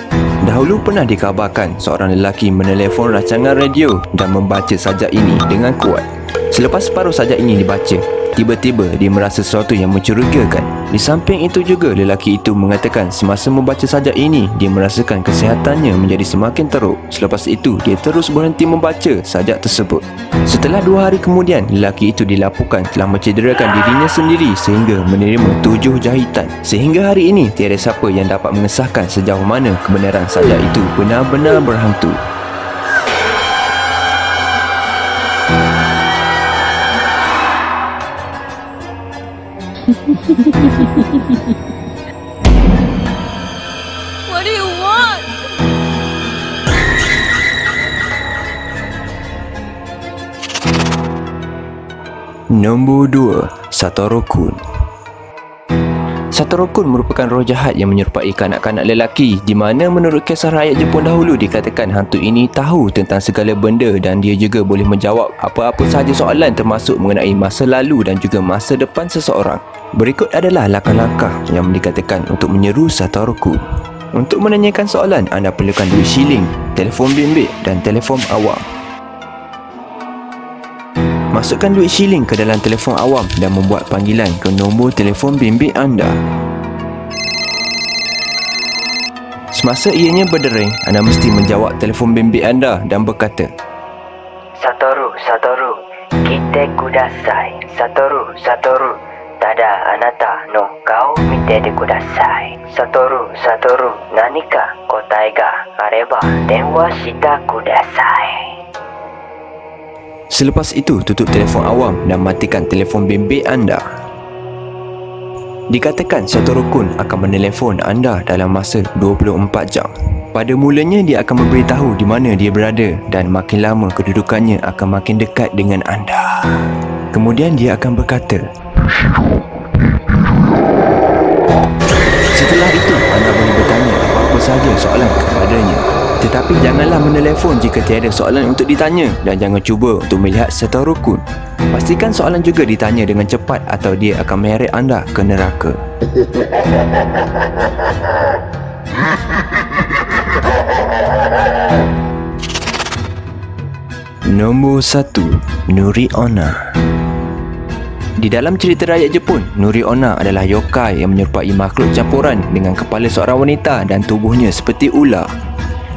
Dahulu pernah dikabarkan seorang lelaki menelefon rancangan radio dan membaca sajak ini dengan kuat. Selepas separuh sajak ini dibaca, tiba-tiba dia merasa sesuatu yang mencurigakan. Di samping itu juga, lelaki itu mengatakan semasa membaca sajak ini, dia merasakan kesihatannya menjadi semakin teruk. Selepas itu, dia terus berhenti membaca sajak tersebut. Setelah 2 hari kemudian, lelaki itu dilaporkan telah mencederakan dirinya sendiri sehingga menerima 7 jahitan. Sehingga hari ini, tiada siapa yang dapat mengesahkan sejauh mana kebenaran sajak itu benar-benar berhantu. What do you want? Nombor 2. Satoru Kun. Satoru Kun merupakan roh jahat yang menyerupai kanak-kanak lelaki, di mana menurut kisah rakyat Jepun dahulu dikatakan hantu ini tahu tentang segala benda dan dia juga boleh menjawab apa-apa sahaja soalan termasuk mengenai masa lalu dan juga masa depan seseorang. Berikut adalah langkah-langkah yang dikatakan untuk menyeru Satoru Kun. Untuk menanyakan soalan, anda perlukan duit shilling, telefon bimbit dan telefon awam. Masukkan duit shilling ke dalam telefon awam dan membuat panggilan ke nombor telefon bimbit anda. Semasa ianya berdering, anda mesti menjawab telefon bimbit anda dan berkata, Satoru, kite kudasai. Satoru, tada anata no kao mite de kudasai. Satoru, nanika kotae ga areba denwa shite kudasai. Selepas itu, tutup telefon awam dan matikan telefon bimbit anda. Dikatakan Satoru Kun akan menelefon anda dalam masa 24 jam. Pada mulanya dia akan memberitahu di mana dia berada dan makin lama kedudukannya akan makin dekat dengan anda. Kemudian dia akan berkata, setelah itu anda boleh bertanya apa-apa sahaja soalan kepadanya. Tetapi janganlah menelefon jika tiada soalan untuk ditanya dan jangan cuba untuk melihat Satoru Kun. Pastikan soalan juga ditanya dengan cepat atau dia akan menyeret anda ke neraka. Nombor 1. Nuri Onna. Di dalam cerita rakyat Jepun, Nuri Onna adalah yokai yang menyerupai makhluk campuran dengan kepala seorang wanita dan tubuhnya seperti ular.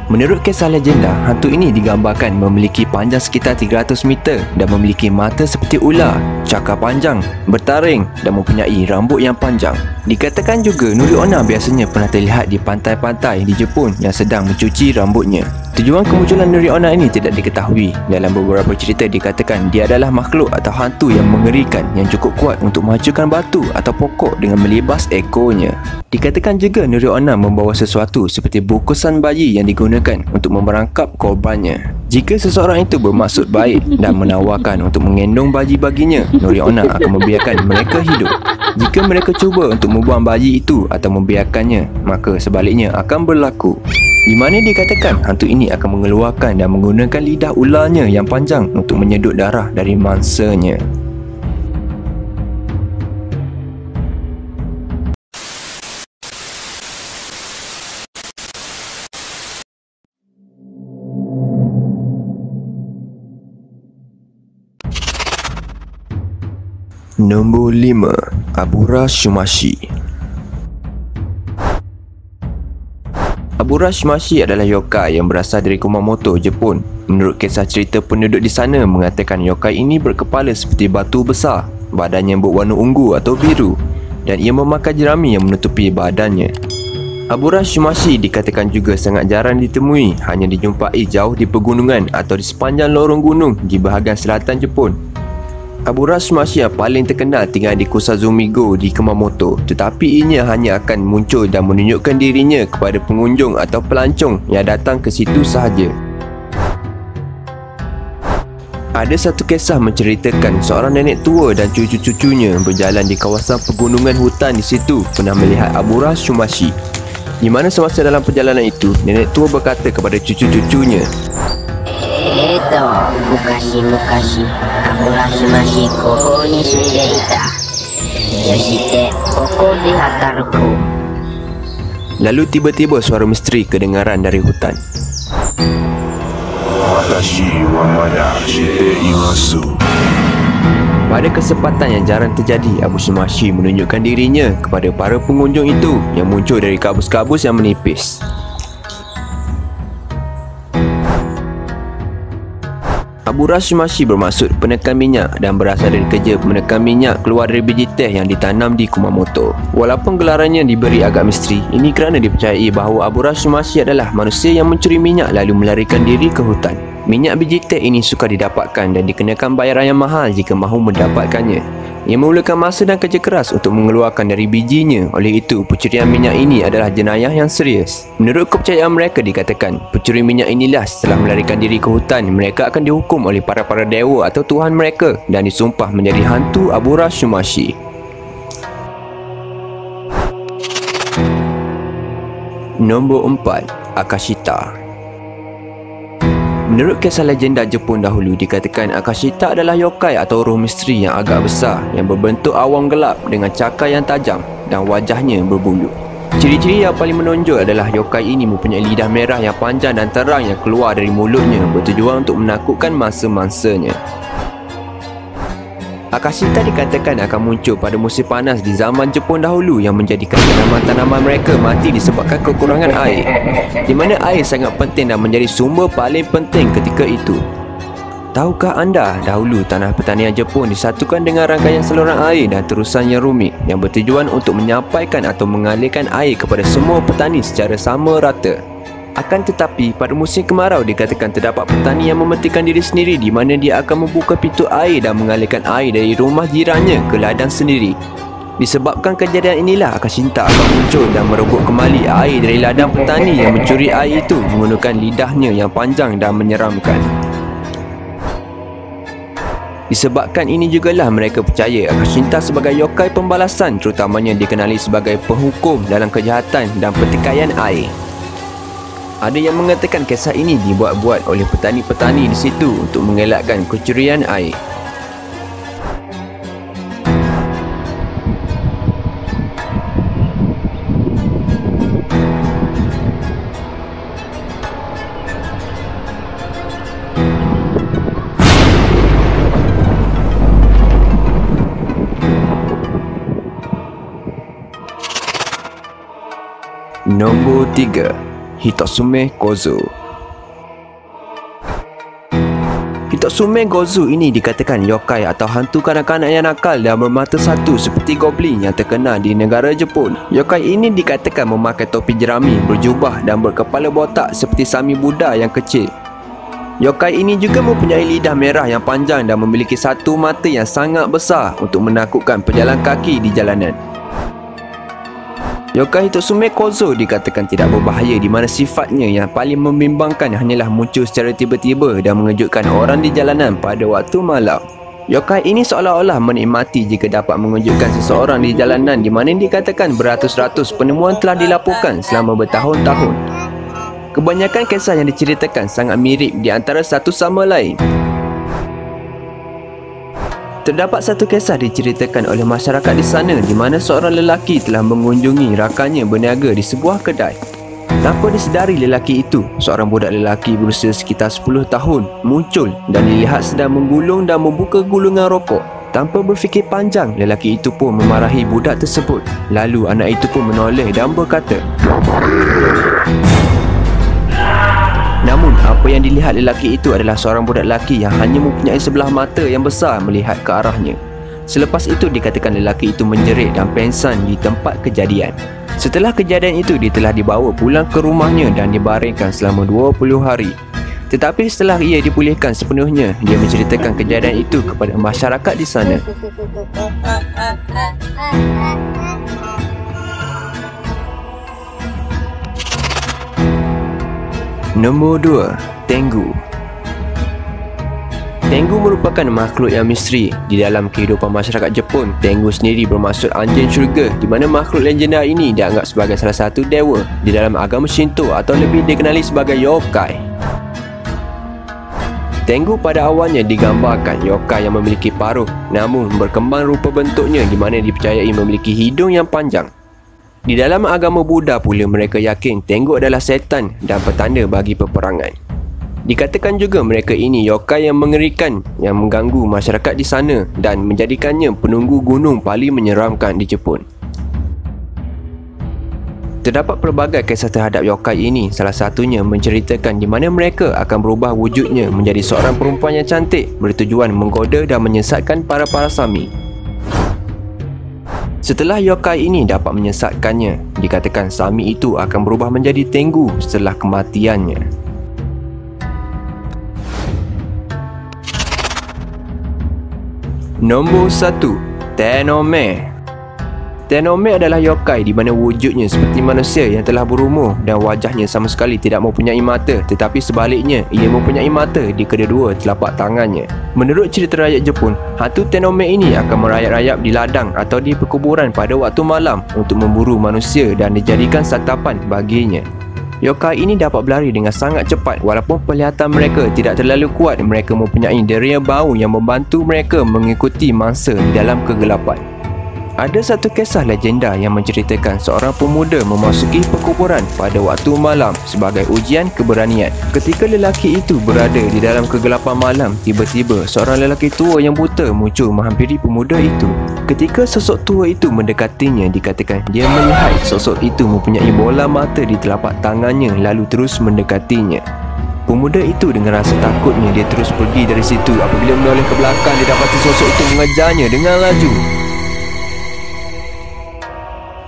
Menurut kisah legenda, hantu ini digambarkan memiliki panjang sekitar 300 meter dan memiliki mata seperti ular, cakar panjang, bertaring dan mempunyai rambut yang panjang. Dikatakan juga Nuri Onna biasanya pernah terlihat di pantai-pantai di Jepun yang sedang mencuci rambutnya. Tujuan kemunculan Nuri Onna ini tidak diketahui. Dalam beberapa cerita dikatakan dia adalah makhluk atau hantu yang mengerikan yang cukup kuat untuk menghancurkan batu atau pokok dengan melibas ekornya. Dikatakan juga Nuri Onna membawa sesuatu seperti bungkusan bayi yang digunakan untuk memerangkap korbannya. Jika seseorang itu bermaksud baik dan menawarkan untuk menggendong bayi baginya, Nuri Onna akan membiarkan mereka hidup. Jika mereka cuba untuk membuang bayi itu atau membiarkannya, maka sebaliknya akan berlaku, di mana dikatakan hantu ini akan mengeluarkan dan menggunakan lidah ularnya yang panjang untuk menyedut darah dari mangsanya. Nombor 5. Abura Shumashi. Abura Shumashi adalah yokai yang berasal dari Kumamoto, Jepun. Menurut kisah cerita, penduduk di sana mengatakan yokai ini berkepala seperti batu besar, badannya berwarna ungu atau biru, dan ia memakai jerami yang menutupi badannya. Abura Shumashi dikatakan juga sangat jarang ditemui, hanya dijumpai jauh di pegunungan atau di sepanjang lorong gunung di bahagian selatan Jepun. Abura Shumashi yang paling terkenal tinggal di Kusazumi-go di Kumamoto, tetapi ianya hanya akan muncul dan menunjukkan dirinya kepada pengunjung atau pelancong yang datang ke situ sahaja. Ada satu kisah menceritakan seorang nenek tua dan cucu-cucunya berjalan di kawasan pegunungan hutan di situ pernah melihat Abura Shumashi. Di mana semasa dalam perjalanan itu, nenek tua berkata kepada cucu-cucunya, Mukashi-mukashi, Abura Shumashi koko ni sunde ita. Yoshite, koko de hataruku. Lalu tiba-tiba suara misteri kedengaran dari hutan. Watashi wa mada shite imasu. Pada kesempatan yang jarang terjadi, Abu Shumashi menunjukkan dirinya kepada para pengunjung itu yang muncul dari kabus-kabus yang menipis. Abura Shumashi bermaksud penekan minyak dan berasal dari kerja penekan minyak keluar dari biji teh yang ditanam di Kumamoto. Walaupun gelarannya diberi agak misteri, ini kerana dipercayai bahawa Abura Shumashi adalah manusia yang mencuri minyak lalu melarikan diri ke hutan. Minyak biji teh ini sukar didapatkan dan dikenakan bayaran yang mahal jika mahu mendapatkannya. Ia memerlukan masa dan kerja keras untuk mengeluarkan dari bijinya. Oleh itu, pencurian minyak ini adalah jenayah yang serius. Menurut kepercayaan mereka dikatakan, pencuri minyak inilah setelah melarikan diri ke hutan, mereka akan dihukum oleh para dewa atau tuhan mereka dan disumpah menjadi hantu Abura Shumashi. Nombor 4. Akashita. Menurut kisah legenda Jepun dahulu, dikatakan Akashita adalah yokai atau roh misteri yang agak besar yang berbentuk awan gelap dengan cakar yang tajam dan wajahnya berbulu. Ciri-ciri yang paling menonjol adalah yokai ini mempunyai lidah merah yang panjang dan terang yang keluar dari mulutnya bertujuan untuk menakutkan mangsa-mangsanya. Akashita dikatakan akan muncul pada musim panas di zaman Jepun dahulu yang menjadikan tanaman-tanaman mereka mati disebabkan kekurangan air, di mana air sangat penting dan menjadi sumber paling penting ketika itu. Tahukah anda, dahulu tanah pertanian Jepun disatukan dengan rangkaian saluran air dan terusan yang rumit yang bertujuan untuk menyampaikan atau mengalirkan air kepada semua petani secara sama rata. Akan tetapi, pada musim kemarau dikatakan terdapat petani yang mementingkan diri sendiri di mana dia akan membuka pintu air dan mengalirkan air dari rumah jirannya ke ladang sendiri. Disebabkan kejadian inilah Akashita akan muncul dan merebut kembali air dari ladang petani yang mencuri air itu menggunakan lidahnya yang panjang dan menyeramkan. Disebabkan ini jugalah mereka percaya Akashita sebagai yokai pembalasan, terutamanya dikenali sebagai penghukum dalam kejahatan dan pertikaian air. Ada yang mengatakan kisah ini dibuat-buat oleh petani-petani di situ untuk mengelakkan kecurian air. Nombor 3. Hitotsume Gozo. Hitotsume Gozo ini dikatakan yokai atau hantu kanak-kanak yang nakal dan bermata satu seperti goblin yang terkenal di negara Jepun. Yokai ini dikatakan memakai topi jerami, berjubah dan berkepala botak seperti Sami Buddha yang kecil. Yokai ini juga mempunyai lidah merah yang panjang dan memiliki satu mata yang sangat besar untuk menakutkan pejalan kaki di jalanan. Yokai Hitotsume Gozo dikatakan tidak berbahaya di mana sifatnya yang paling membimbangkan hanyalah muncul secara tiba-tiba dan mengejutkan orang di jalanan pada waktu malam. Yokai ini seolah-olah menikmati jika dapat mengejutkan seseorang di jalanan di mana dikatakan beratus-ratus penemuan telah dilaporkan selama bertahun-tahun. Kebanyakan kisah yang diceritakan sangat mirip di antara satu sama lain. Terdapat satu kisah diceritakan oleh masyarakat di sana di mana seorang lelaki telah mengunjungi rakannya berniaga di sebuah kedai. Tanpa disedari lelaki itu, seorang budak lelaki berusia sekitar 10 tahun muncul dan dilihat sedang menggulung dan membuka gulungan rokok. Tanpa berfikir panjang, lelaki itu pun memarahi budak tersebut. Lalu anak itu pun menoleh dan berkata, namun apa yang dilihat lelaki itu adalah seorang budak lelaki yang hanya mempunyai sebelah mata yang besar melihat ke arahnya. Selepas itu dikatakan lelaki itu menjerit dan pengsan di tempat kejadian. Setelah kejadian itu dia telah dibawa pulang ke rumahnya dan dibaringkan selama 20 hari. Tetapi setelah ia dipulihkan sepenuhnya, dia menceritakan kejadian itu kepada masyarakat di sana. Nombor 2. Tengu. Tengu merupakan makhluk yang misteri. Di dalam kehidupan masyarakat Jepun, Tengu sendiri bermaksud anjing syurga, di mana makhluk legenda ini dianggap sebagai salah satu dewa di dalam agama Shinto atau lebih dikenali sebagai yokai. Tengu pada awalnya digambarkan yokai yang memiliki paruh, namun berkembang rupa bentuknya di mana dipercayai memiliki hidung yang panjang. Di dalam agama Buddha pula, mereka yakin Tengu adalah setan dan petanda bagi peperangan. Dikatakan juga mereka ini yokai yang mengerikan yang mengganggu masyarakat di sana dan menjadikannya penunggu gunung paling menyeramkan di Jepun. Terdapat pelbagai kisah terhadap yokai ini, salah satunya menceritakan di mana mereka akan berubah wujudnya menjadi seorang perempuan yang cantik bertujuan menggoda dan menyesatkan para sami. Setelah yokai ini dapat menyesatkannya, dikatakan sami itu akan berubah menjadi Tengu setelah kematiannya. Nombor 1. Tenome. Tenome adalah yokai di mana wujudnya seperti manusia yang telah berumur dan wajahnya sama sekali tidak mempunyai mata, tetapi sebaliknya ia mempunyai mata di kedua telapak tangannya. Menurut cerita rakyat Jepun, hantu Tenome ini akan merayap-rayap di ladang atau di perkuburan pada waktu malam untuk memburu manusia dan dijadikan santapan baginya. Yokai ini dapat berlari dengan sangat cepat. Walaupun penglihatan mereka tidak terlalu kuat, mereka mempunyai deria bau yang membantu mereka mengikuti mangsa di dalam kegelapan. Ada satu kisah legenda yang menceritakan seorang pemuda memasuki perkuburan pada waktu malam sebagai ujian keberanian. Ketika lelaki itu berada di dalam kegelapan malam, tiba-tiba seorang lelaki tua yang buta muncul menghampiri pemuda itu. Ketika sosok tua itu mendekatinya, dikatakan dia melihat sosok itu mempunyai bola mata di telapak tangannya lalu terus mendekatinya. Pemuda itu dengan rasa takutnya dia terus pergi dari situ. Apabila menoleh ke belakang, dia dapati sosok itu mengejarnya dengan laju.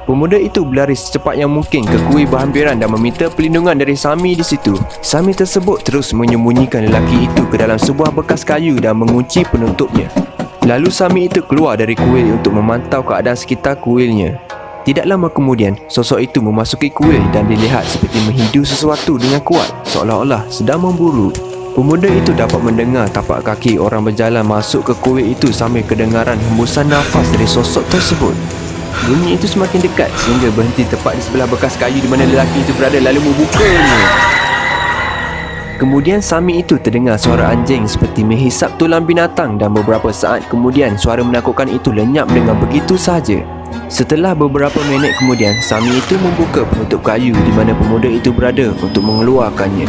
Pemuda itu berlari secepat yang mungkin ke kuil berhampiran dan meminta perlindungan dari Sami di situ. Sami tersebut terus menyembunyikan lelaki itu ke dalam sebuah bekas kayu dan mengunci penutupnya. Lalu Sami itu keluar dari kuil untuk memantau keadaan sekitar kuilnya. Tidak lama kemudian, sosok itu memasuki kuil dan dilihat seperti menghidu sesuatu dengan kuat, seolah-olah sedang memburu. Pemuda itu dapat mendengar tapak kaki orang berjalan masuk ke kuil itu sambil kedengaran hembusan nafas dari sosok tersebut. Bunyi itu semakin dekat sehingga berhenti tepat di sebelah bekas kayu di mana lelaki itu berada lalu membukanya. Kemudian Sami itu terdengar suara anjing seperti menghisap tulang binatang dan beberapa saat kemudian suara menakutkan itu lenyap dengan begitu sahaja. Setelah beberapa minit kemudian, Sami itu membuka penutup kayu di mana pemuda itu berada untuk mengeluarkannya.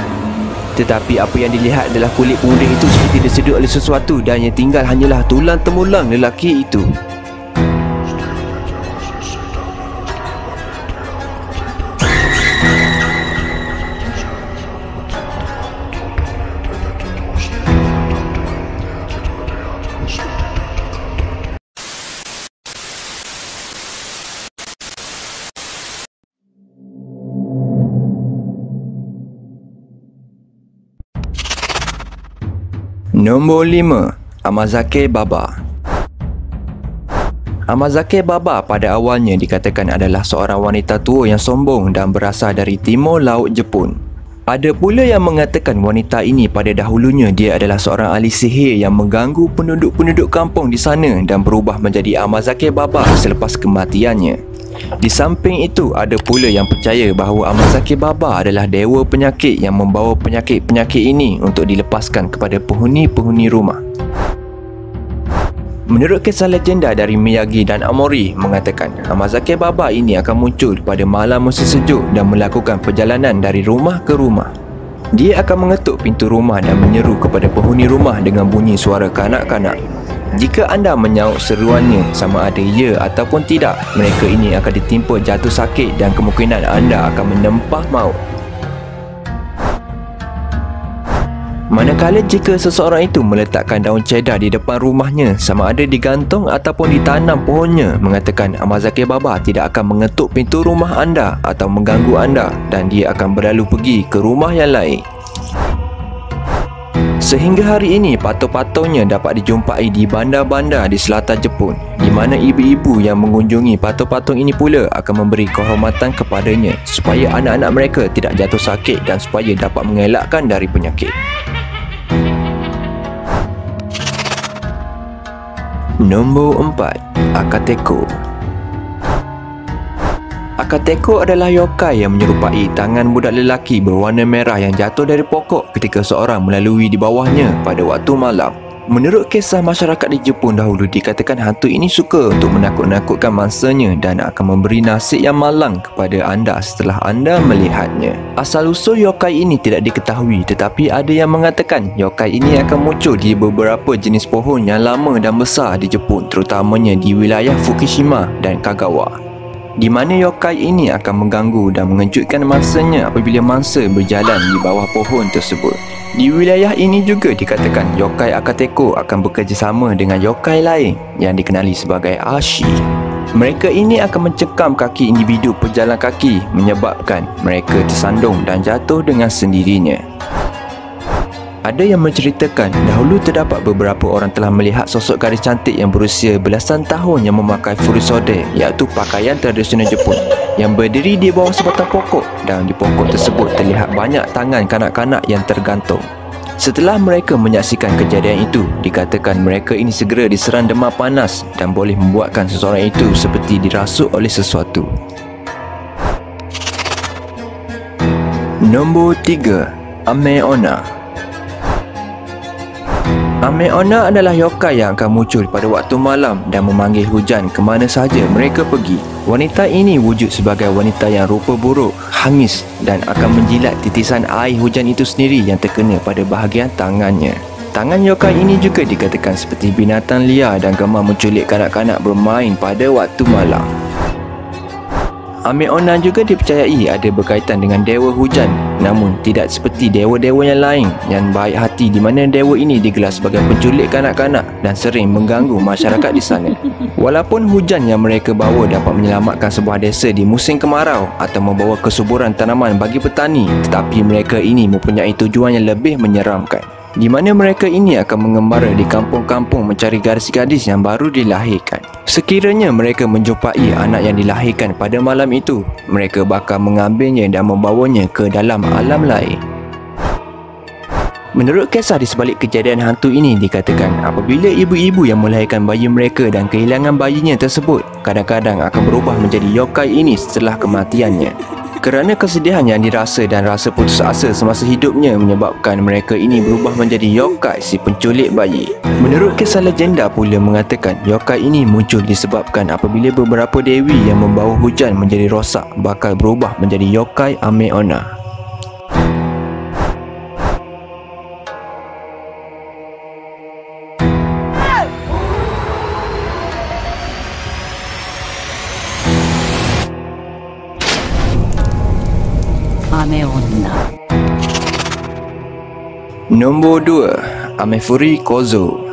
Tetapi apa yang dilihat adalah kulit pemuda itu seperti disedut oleh sesuatu dan yang tinggal hanyalah tulang temulang lelaki itu. Nombor 5. Amazake Baba. Amazake Baba pada awalnya dikatakan adalah seorang wanita tua yang sombong dan berasal dari timur laut Jepun. Ada pula yang mengatakan wanita ini pada dahulunya dia adalah seorang ahli sihir yang mengganggu penduduk-penduduk kampung di sana dan berubah menjadi Amazake Baba selepas kematiannya. Di samping itu, ada pula yang percaya bahawa Amazake Baba adalah dewa penyakit yang membawa penyakit-penyakit ini untuk dilepaskan kepada penghuni-penghuni rumah. Menurut kisah legenda dari Miyagi dan Amori mengatakan, Amazake Baba ini akan muncul pada malam musim sejuk dan melakukan perjalanan dari rumah ke rumah. Dia akan mengetuk pintu rumah dan menyeru kepada penghuni rumah dengan bunyi suara kanak-kanak. Jika anda menyaut seruannya sama ada ya ataupun tidak, mereka ini akan ditimpa jatuh sakit dan kemungkinan anda akan menempah maut. Manakala jika seseorang itu meletakkan daun cedar di depan rumahnya, sama ada digantung ataupun ditanam pohonnya, mengatakan Amazake Baba tidak akan mengetuk pintu rumah anda atau mengganggu anda dan dia akan berlalu pergi ke rumah yang lain. Sehingga hari ini patung-patungnya dapat dijumpai di bandar-bandar di selatan Jepun, di mana ibu-ibu yang mengunjungi patung-patung ini pula akan memberi kehormatan kepadanya supaya anak-anak mereka tidak jatuh sakit dan supaya dapat mengelakkan dari penyakit. Nombor 4. Akateko. Akateko adalah yokai yang menyerupai tangan budak lelaki berwarna merah yang jatuh dari pokok ketika seorang melalui di bawahnya pada waktu malam. Menurut kisah masyarakat di Jepun dahulu, dikatakan hantu ini suka untuk menakut-nakutkan mangsanya dan akan memberi nasib yang malang kepada anda setelah anda melihatnya. Asal-usul yokai ini tidak diketahui, tetapi ada yang mengatakan yokai ini akan muncul di beberapa jenis pohon yang lama dan besar di Jepun, terutamanya di wilayah Fukushima dan Kagawa, di mana yokai ini akan mengganggu dan mengejutkan mangsanya apabila mangsa berjalan di bawah pohon tersebut. Di wilayah ini juga dikatakan yokai Akateko akan bekerjasama dengan yokai lain yang dikenali sebagai Ashi. Mereka ini akan mencekam kaki individu pejalan kaki menyebabkan mereka tersandung dan jatuh dengan sendirinya. Ada yang menceritakan dahulu terdapat beberapa orang telah melihat sosok gadis cantik yang berusia belasan tahun yang memakai furisode, iaitu pakaian tradisional Jepun, yang berdiri di bawah sebatang pokok, dan di pokok tersebut terlihat banyak tangan kanak-kanak yang tergantung. Setelah mereka menyaksikan kejadian itu, dikatakan mereka ini segera diserang demam panas dan boleh membuatkan seseorang itu seperti dirasuk oleh sesuatu. Nombor 3. Ame-onna. Ame-onna adalah yokai yang akan muncul pada waktu malam dan memanggil hujan ke mana sahaja mereka pergi. Wanita ini wujud sebagai wanita yang rupa buruk, hangis dan akan menjilat titisan air hujan itu sendiri yang terkena pada bahagian tangannya. Tangan yokai ini juga dikatakan seperti binatang liar dan gemar menculik kanak-kanak bermain pada waktu malam. Ame-onna juga dipercayai ada berkaitan dengan dewa hujan, namun tidak seperti dewa-dewa yang lain yang baik hati, di mana dewa ini digelar sebagai penculik kanak-kanak dan sering mengganggu masyarakat di sana. Walaupun hujan yang mereka bawa dapat menyelamatkan sebuah desa di musim kemarau atau membawa kesuburan tanaman bagi petani, tetapi mereka ini mempunyai tujuan yang lebih menyeramkan, di mana mereka ini akan mengembara di kampung-kampung mencari gadis-gadis yang baru dilahirkan. Sekiranya mereka menjumpai anak yang dilahirkan pada malam itu, mereka bakal mengambilnya dan membawanya ke dalam alam lain. Menurut kisah di sebalik kejadian hantu ini, dikatakan apabila ibu-ibu yang melahirkan bayi mereka dan kehilangan bayinya tersebut, kadang-kadang akan berubah menjadi yokai ini setelah kematiannya. Kerana kesedihan yang dirasa dan rasa putus asa semasa hidupnya menyebabkan mereka ini berubah menjadi yokai si penculik bayi. Menurut kisah legenda pula mengatakan yokai ini muncul disebabkan apabila beberapa dewi yang membawa hujan menjadi rosak bakal berubah menjadi yokai Ame-onna. Ame-onna. Nombor 2. Amefuri Kozo.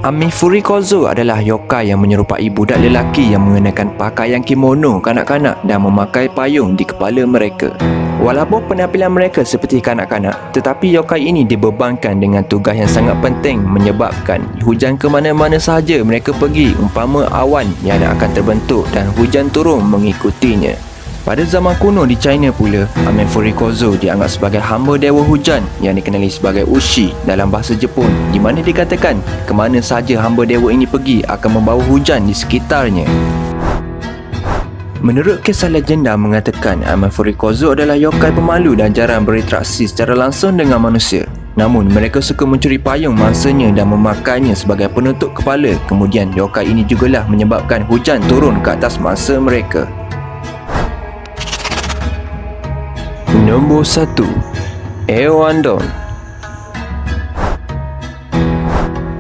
Amefuri Kozo adalah yokai yang menyerupai budak lelaki yang mengenakan pakaian kimono kanak-kanak dan memakai payung di kepala mereka. Walaupun penampilan mereka seperti kanak-kanak, tetapi yokai ini dibebankan dengan tugas yang sangat penting menyebabkan hujan ke mana-mana sahaja mereka pergi, umpama awan yang akan terbentuk dan hujan turun mengikutinya. Pada zaman kuno di China pula, Amefuri Kozo dianggap sebagai hamba dewa hujan yang dikenali sebagai Ushi dalam bahasa Jepun, di mana dikatakan ke mana sahaja hamba dewa ini pergi akan membawa hujan di sekitarnya. Menurut kisah legenda mengatakan Amefuri Kozo adalah yokai pemalu dan jarang berinteraksi secara langsung dengan manusia. Namun mereka suka mencuri payung mangsanya dan memakainya sebagai penutup kepala. Kemudian yokai ini jugalah menyebabkan hujan turun ke atas mangsa mereka. Nombor 1. Eowandon.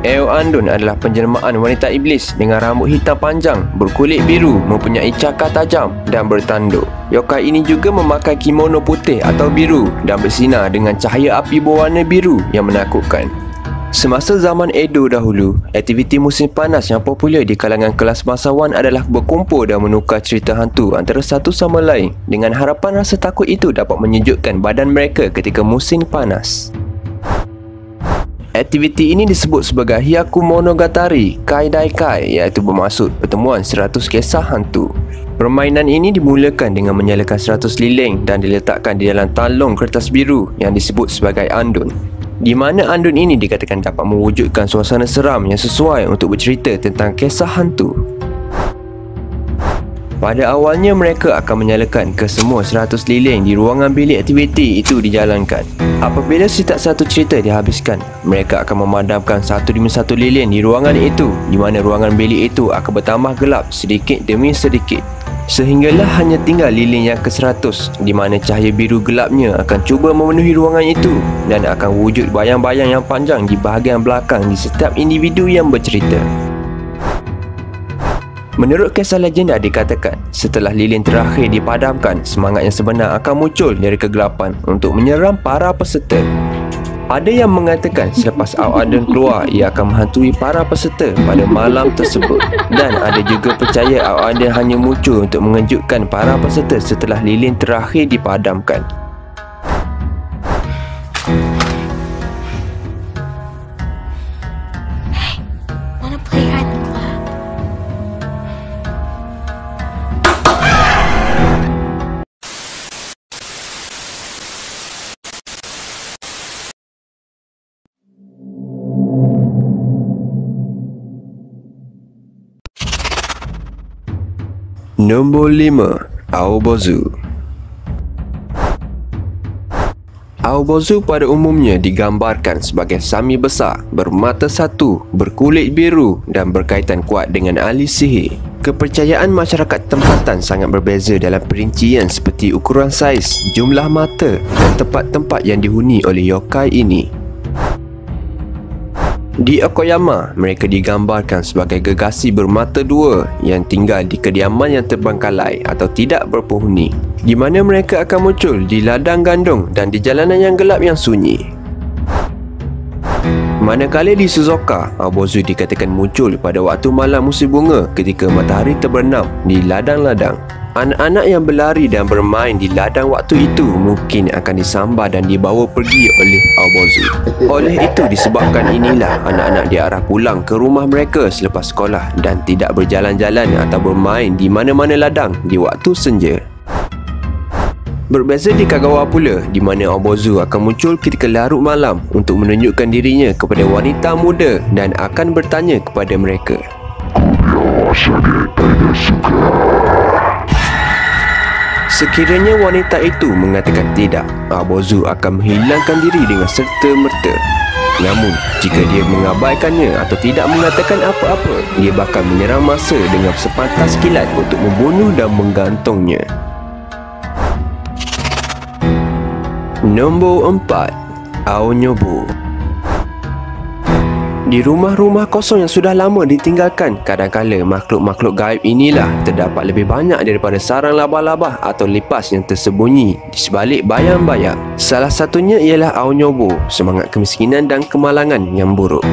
Eowandon adalah penjelmaan wanita iblis dengan rambut hitam panjang, berkulit biru, mempunyai cakar tajam dan bertanduk. Yokai ini juga memakai kimono putih atau biru dan bersinar dengan cahaya api berwarna biru yang menakutkan. Semasa zaman Edo dahulu, aktiviti musim panas yang popular di kalangan kelas bangsawan adalah berkumpul dan menukar cerita hantu antara satu sama lain dengan harapan rasa takut itu dapat menyejukkan badan mereka ketika musim panas. Aktiviti ini disebut sebagai Hyaku Monogatari Kaidaikai, iaitu bermaksud pertemuan 100 kisah hantu. Permainan ini dimulakan dengan menyalakan 100 lilin dan diletakkan di dalam talong kertas biru yang disebut sebagai andun, di mana andun ini dikatakan dapat mewujudkan suasana seram yang sesuai untuk bercerita tentang kisah hantu. Pada awalnya mereka akan menyalakan kesemua 100 lilin di ruangan bilik aktiviti itu dijalankan. Apabila setiap satu cerita dihabiskan, mereka akan memadamkan satu demi satu lilin di ruangan itu, di mana ruangan bilik itu akan bertambah gelap sedikit demi sedikit, sehinggalah hanya tinggal lilin yang ke-100, di mana cahaya biru gelapnya akan cuba memenuhi ruangan itu dan akan wujud bayang-bayang yang panjang di bahagian belakang di setiap individu yang bercerita. Menurut kisah legenda dikatakan, setelah lilin terakhir dipadamkan, semangat yang sebenar akan muncul dari kegelapan untuk menyerang para peserta. Ada yang mengatakan selepas Awadun keluar, ia akan menghantui para peserta pada malam tersebut. Dan ada juga percaya Awadun hanya muncul untuk mengejutkan para peserta setelah lilin terakhir dipadamkan. Wanna play hide and clap? Nombor 5. Aobozu. Aobozu pada umumnya digambarkan sebagai sami besar, bermata satu, berkulit biru dan berkaitan kuat dengan ahli sihir. Kepercayaan masyarakat tempatan sangat berbeza dalam perincian seperti ukuran saiz, jumlah mata dan tempat-tempat yang dihuni oleh yokai ini. Di Okoyama, mereka digambarkan sebagai gegasi bermata dua yang tinggal di kediaman yang terbengkalai atau tidak berpenghuni, di mana mereka akan muncul di ladang gandum dan di jalanan yang gelap yang sunyi. Manakala di Suzuka, Aobozu dikatakan muncul pada waktu malam musim bunga ketika matahari terbenam di ladang-ladang. Anak-anak yang berlari dan bermain di ladang waktu itu mungkin akan disambar dan dibawa pergi oleh Aobozu. Oleh itu disebabkan inilah anak-anak diarah pulang ke rumah mereka selepas sekolah dan tidak berjalan-jalan atau bermain di mana-mana ladang di waktu senja. Berbeza di Kagawa pula, di mana Aobozu akan muncul ketika larut malam untuk menunjukkan dirinya kepada wanita muda dan akan bertanya kepada mereka. Sekiranya wanita itu mengatakan tidak, Aobozu akan menghilangkan diri dengan serta-merta. Namun, jika dia mengabaikannya atau tidak mengatakan apa-apa, dia bakal menyerang masa dengan sepatah kilat untuk membunuh dan menggantungnya. Nombor 4. Aonyobu. Di rumah-rumah kosong yang sudah lama ditinggalkan, kadangkala makhluk-makhluk gaib inilah terdapat lebih banyak daripada sarang laba-laba atau lipas yang tersembunyi di sebalik bayang-bayang. Salah satunya ialah Aonyobu, semangat kemiskinan dan kemalangan yang buruk.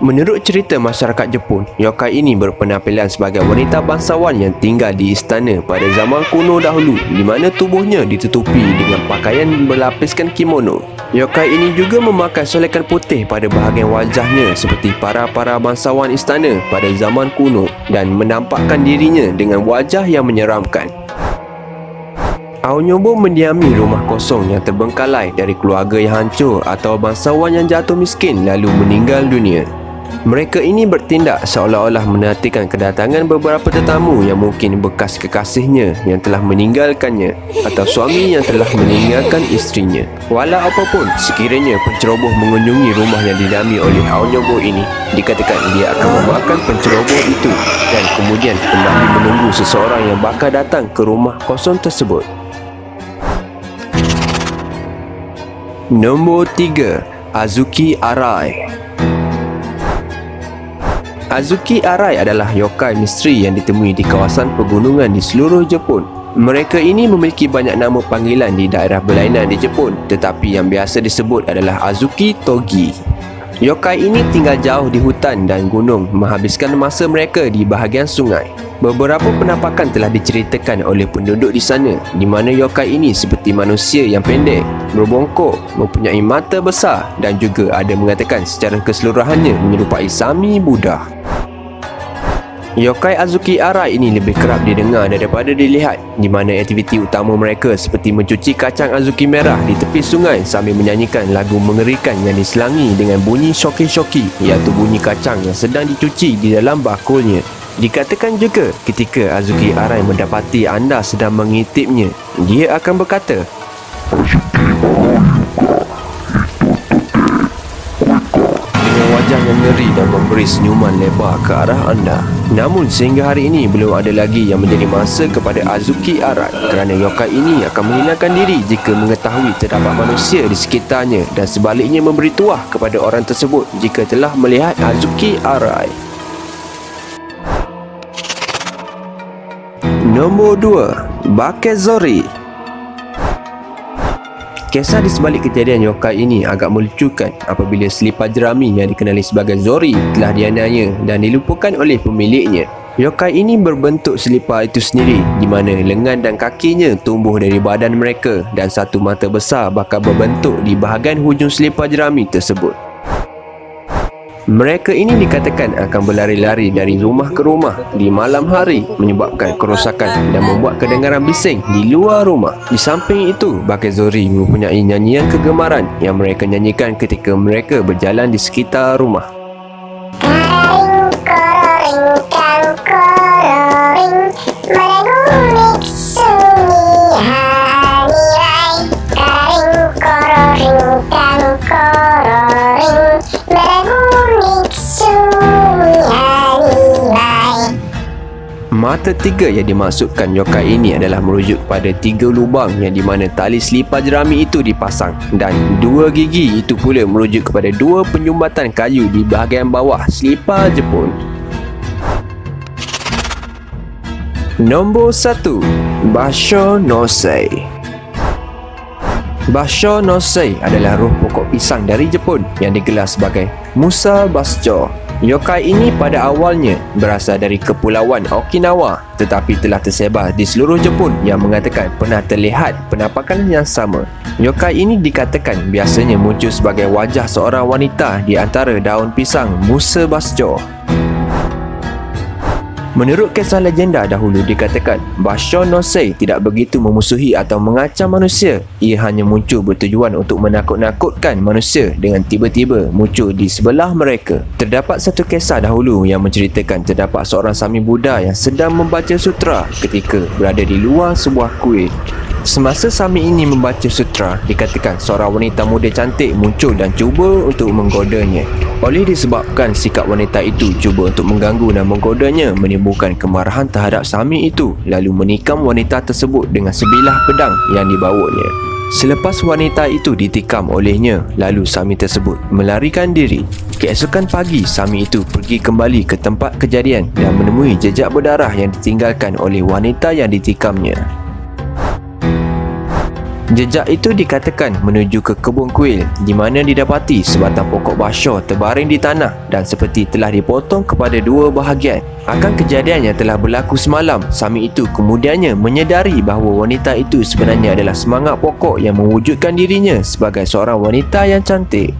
Menurut cerita masyarakat Jepun, yokai ini berpenampilan sebagai wanita bangsawan yang tinggal di istana pada zaman kuno dahulu, di mana tubuhnya ditutupi dengan pakaian berlapiskan kimono. Yokai ini juga memakai solekan putih pada bahagian wajahnya seperti para bangsawan istana pada zaman kuno dan menampakkan dirinya dengan wajah yang menyeramkan. Aonyobu mendiami rumah kosong yang terbengkalai dari keluarga yang hancur atau bangsawan yang jatuh miskin lalu meninggal dunia. Mereka ini bertindak seolah-olah menantikan kedatangan beberapa tetamu yang mungkin bekas kekasihnya yang telah meninggalkannya atau suami yang telah meninggalkan isterinya. Walau apapun, sekiranya penceroboh mengunjungi rumah yang didiami oleh Aonyobu ini, dikatakan dia akan memakan penceroboh itu dan kemudian kembali menunggu seseorang yang bakal datang ke rumah kosong tersebut. Nombor 3. Azuki Arai. Azuki Arai adalah yokai misteri yang ditemui di kawasan pegunungan di seluruh Jepun. Mereka ini memiliki banyak nama panggilan di daerah berlainan di Jepun, tetapi yang biasa disebut adalah Azuki Togi. Yokai ini tinggal jauh di hutan dan gunung, menghabiskan masa mereka di bahagian sungai. Beberapa penampakan telah diceritakan oleh penduduk di sana, di mana yokai ini seperti manusia yang pendek, berbongkok, mempunyai mata besar dan juga ada mengatakan secara keseluruhannya menyerupai Sami Buddha. Yokai Azuki Arai ini lebih kerap didengar daripada dilihat, di mana aktiviti utama mereka seperti mencuci kacang azuki merah di tepi sungai sambil menyanyikan lagu mengerikan yang diselangi dengan bunyi shoki-shoki, iaitu bunyi kacang yang sedang dicuci di dalam bakulnya. Dikatakan juga ketika Azuki Arai mendapati anda sedang mengintipnya, dia akan berkata, dengan wajah yang ngeri dan memberi senyuman lebar ke arah anda. Namun sehingga hari ini belum ada lagi yang menjadi mangsa kepada Azuki Arai, kerana yokai ini akan menghilangkan diri jika mengetahui terdapat manusia di sekitarnya dan sebaliknya memberi tuah kepada orang tersebut jika telah melihat Azuki Arai. Nombor 2, Bakezori. Kisah di sebalik kejadian yokai ini agak melucukan apabila selipar jerami yang dikenali sebagai Zori telah dianiaya dan dilupakan oleh pemiliknya. Yokai ini berbentuk selipar itu sendiri, di mana lengan dan kakinya tumbuh dari badan mereka dan satu mata besar bakal berbentuk di bahagian hujung selipar jerami tersebut. Mereka ini dikatakan akan berlari-lari dari rumah ke rumah di malam hari, menyebabkan kerosakan dan membuat kedengaran bising di luar rumah. Di samping itu, Bakezori mempunyai nyanyian kegemaran yang mereka nyanyikan ketika mereka berjalan di sekitar rumah. Mata tiga yang dimaksudkan yokai ini adalah merujuk pada 3 lubang yang di mana tali selipar jerami itu dipasang, dan 2 gigi itu pula merujuk kepada 2 penyumbatan kayu di bahagian bawah selipar Jepun. Nombor 1, Basho no Sei. Basho no Sei adalah roh pokok pisang dari Jepun yang digelar sebagai Musa Basho. Yokai ini pada awalnya berasal dari kepulauan Okinawa, tetapi telah tersebar di seluruh Jepun yang mengatakan pernah terlihat penampakan yang sama. Yokai ini dikatakan biasanya muncul sebagai wajah seorang wanita di antara daun pisang Musa Basho. Menurut kisah legenda dahulu dikatakan, Basho no Sei tidak begitu memusuhi atau mengacam manusia. Ia hanya muncul bertujuan untuk menakut-nakutkan manusia dengan tiba-tiba muncul di sebelah mereka. Terdapat satu kisah dahulu yang menceritakan terdapat seorang Sami Buddha yang sedang membaca sutra ketika berada di luar sebuah kuil. Semasa Sami ini membaca sutra, dikatakan seorang wanita muda cantik muncul dan cuba untuk menggodanya. Oleh disebabkan sikap wanita itu cuba untuk mengganggu dan menggodanya, menimbulkan kemarahan terhadap Sami itu, lalu menikam wanita tersebut dengan sebilah pedang yang dibawanya. Selepas wanita itu ditikam olehnya, lalu Sami tersebut melarikan diri. Keesokan pagi, Sami itu pergi kembali ke tempat kejadian dan menemui jejak berdarah yang ditinggalkan oleh wanita yang ditikamnya. Jejak itu dikatakan menuju ke kebun kuil, di mana didapati sebatang pokok basho terbaring di tanah dan seperti telah dipotong kepada 2 bahagian. Akan kejadian yang telah berlaku semalam, Sami itu kemudiannya menyedari bahawa wanita itu sebenarnya adalah semangat pokok yang mewujudkan dirinya sebagai seorang wanita yang cantik.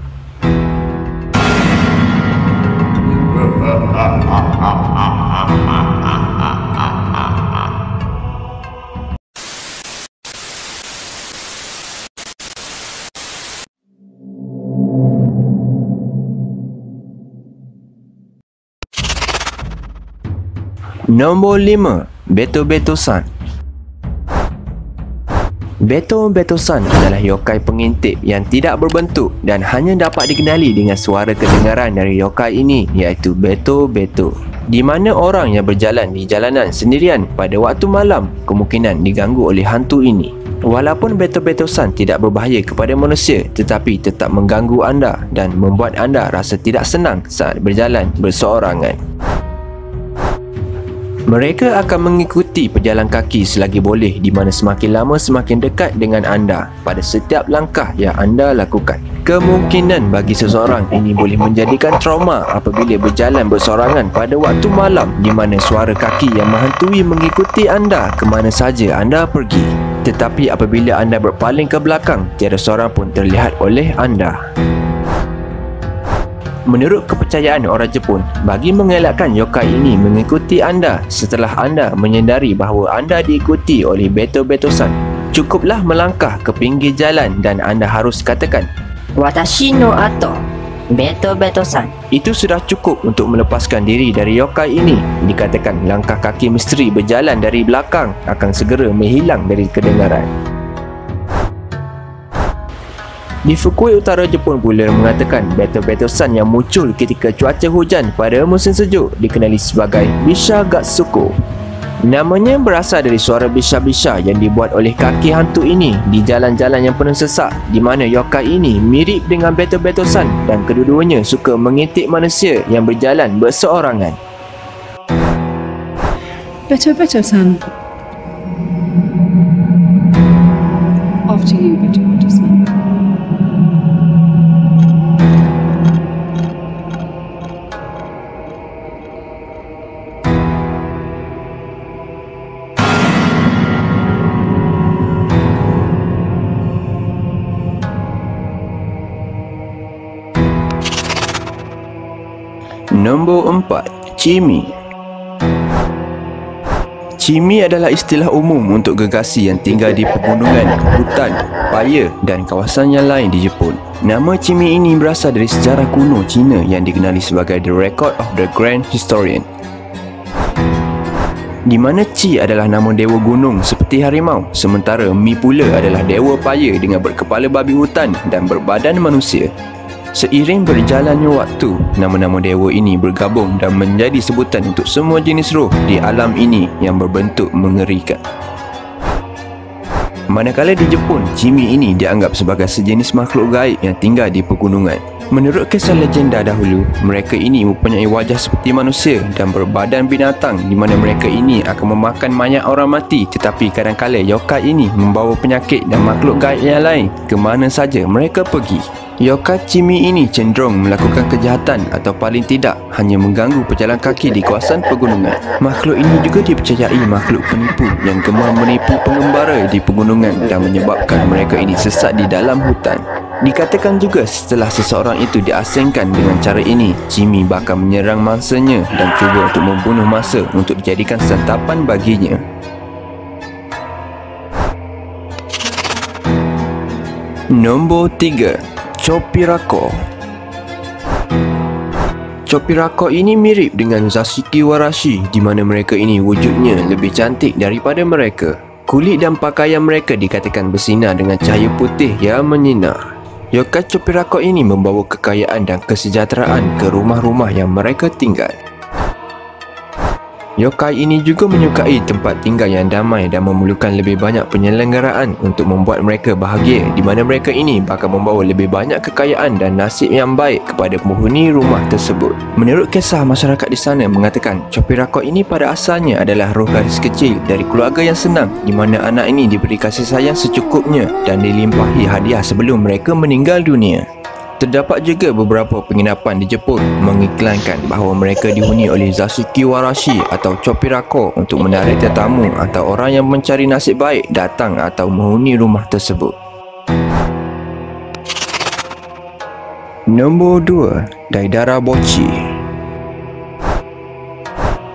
Nombor 5, Beto-Beto-san. Beto-Beto-san adalah yokai pengintip yang tidak berbentuk dan hanya dapat dikenali dengan suara kedengaran dari yokai ini, iaitu Beto-Beto, di mana orang yang berjalan di jalanan sendirian pada waktu malam kemungkinan diganggu oleh hantu ini. Walaupun Beto-Beto-san tidak berbahaya kepada manusia, tetapi tetap mengganggu anda dan membuat anda rasa tidak senang saat berjalan berseorangan. Mereka akan mengikuti pejalan kaki selagi boleh, di mana semakin lama semakin dekat dengan anda pada setiap langkah yang anda lakukan. Kemungkinan bagi seseorang ini boleh menjadikan trauma apabila berjalan bersorangan pada waktu malam, di mana suara kaki yang menghantui mengikuti anda ke mana saja anda pergi. Tetapi apabila anda berpaling ke belakang, tiada seorang pun terlihat oleh anda. Menurut kepercayaan orang Jepun, bagi mengelakkan yokai ini mengikuti anda setelah anda menyedari bahawa anda diikuti oleh Beto-Beto-san, cukuplah melangkah ke pinggir jalan dan anda harus katakan, Watashi no ato, Beto-Beto-san. itu sudah cukup untuk melepaskan diri dari yokai ini. Dikatakan langkah kaki misteri berjalan dari belakang akan segera menghilang dari kedengaran. Di Fukui Utara Jepun pula mengatakan Beto-Beto-san yang muncul ketika cuaca hujan pada musim sejuk dikenali sebagai Bisha Gatsuko. Namanya berasal dari suara bisha-bisha yang dibuat oleh kaki hantu ini di jalan-jalan yang penuh sesak, di mana yokai ini mirip dengan Beto-Beto-san dan kedua-duanya suka mengintip manusia yang berjalan berseorangan. Beto-Beto-san. After you, Beto-Beto-san. Nombor 4. Chimi. Chimi adalah istilah umum untuk gegasi yang tinggal di pegunungan, hutan, paya dan kawasan yang lain di Jepun. Nama Chimi ini berasal dari sejarah kuno Cina yang dikenali sebagai The Record of the Grand Historian, di mana Chi adalah nama dewa gunung seperti harimau, sementara Mi pula adalah dewa paya dengan berkepala babi hutan dan berbadan manusia. Seiring berjalannya waktu, nama-nama dewa ini bergabung dan menjadi sebutan untuk semua jenis roh di alam ini yang berbentuk mengerikan. Manakala di Jepun, Chimi ini dianggap sebagai sejenis makhluk gaib yang tinggal di pegunungan. Menurut kisah legenda dahulu, mereka ini mempunyai wajah seperti manusia dan berbadan binatang, di mana mereka ini akan memakan mayat orang mati, tetapi kadang-kala yokai ini membawa penyakit dan makhluk gaib yang lain ke mana saja mereka pergi. Yokai Chimi ini cenderung melakukan kejahatan atau paling tidak hanya mengganggu pejalan kaki di kawasan pegunungan. Makhluk ini juga dipercayai makhluk penipu yang gemar menipu pengembara di pegunungan dan menyebabkan mereka ini sesat di dalam hutan. Dikatakan juga setelah seseorang itu diasingkan dengan cara ini, Chimi bakal menyerang mangsanya dan cuba untuk membunuh mangsa untuk dijadikan santapan baginya. Nombor 3. Chopirako. Chopirako ini mirip dengan Zashiki Warashi, di mana mereka ini wujudnya lebih cantik daripada mereka. Kulit dan pakaian mereka dikatakan bersinar dengan cahaya putih yang menyinar. Yokai Chopirako ini membawa kekayaan dan kesejahteraan ke rumah-rumah yang mereka tinggal. Yokai ini juga menyukai tempat tinggal yang damai dan memerlukan lebih banyak penyelenggaraan untuk membuat mereka bahagia, di mana mereka ini bakal membawa lebih banyak kekayaan dan nasib yang baik kepada penghuni rumah tersebut. Menurut kisah, masyarakat di sana mengatakan Chopirako ini pada asalnya adalah roh gadis kecil dari keluarga yang senang, di mana anak ini diberi kasih sayang secukupnya dan dilimpahi hadiah sebelum mereka meninggal dunia. Terdapat juga beberapa penginapan di Jepun mengiklankan bahawa mereka dihuni oleh Zashiki Warashi atau Chopirako untuk menarik tetamu atau orang yang mencari nasib baik datang atau menghuni rumah tersebut. Nombor 2. Daidara Bochi.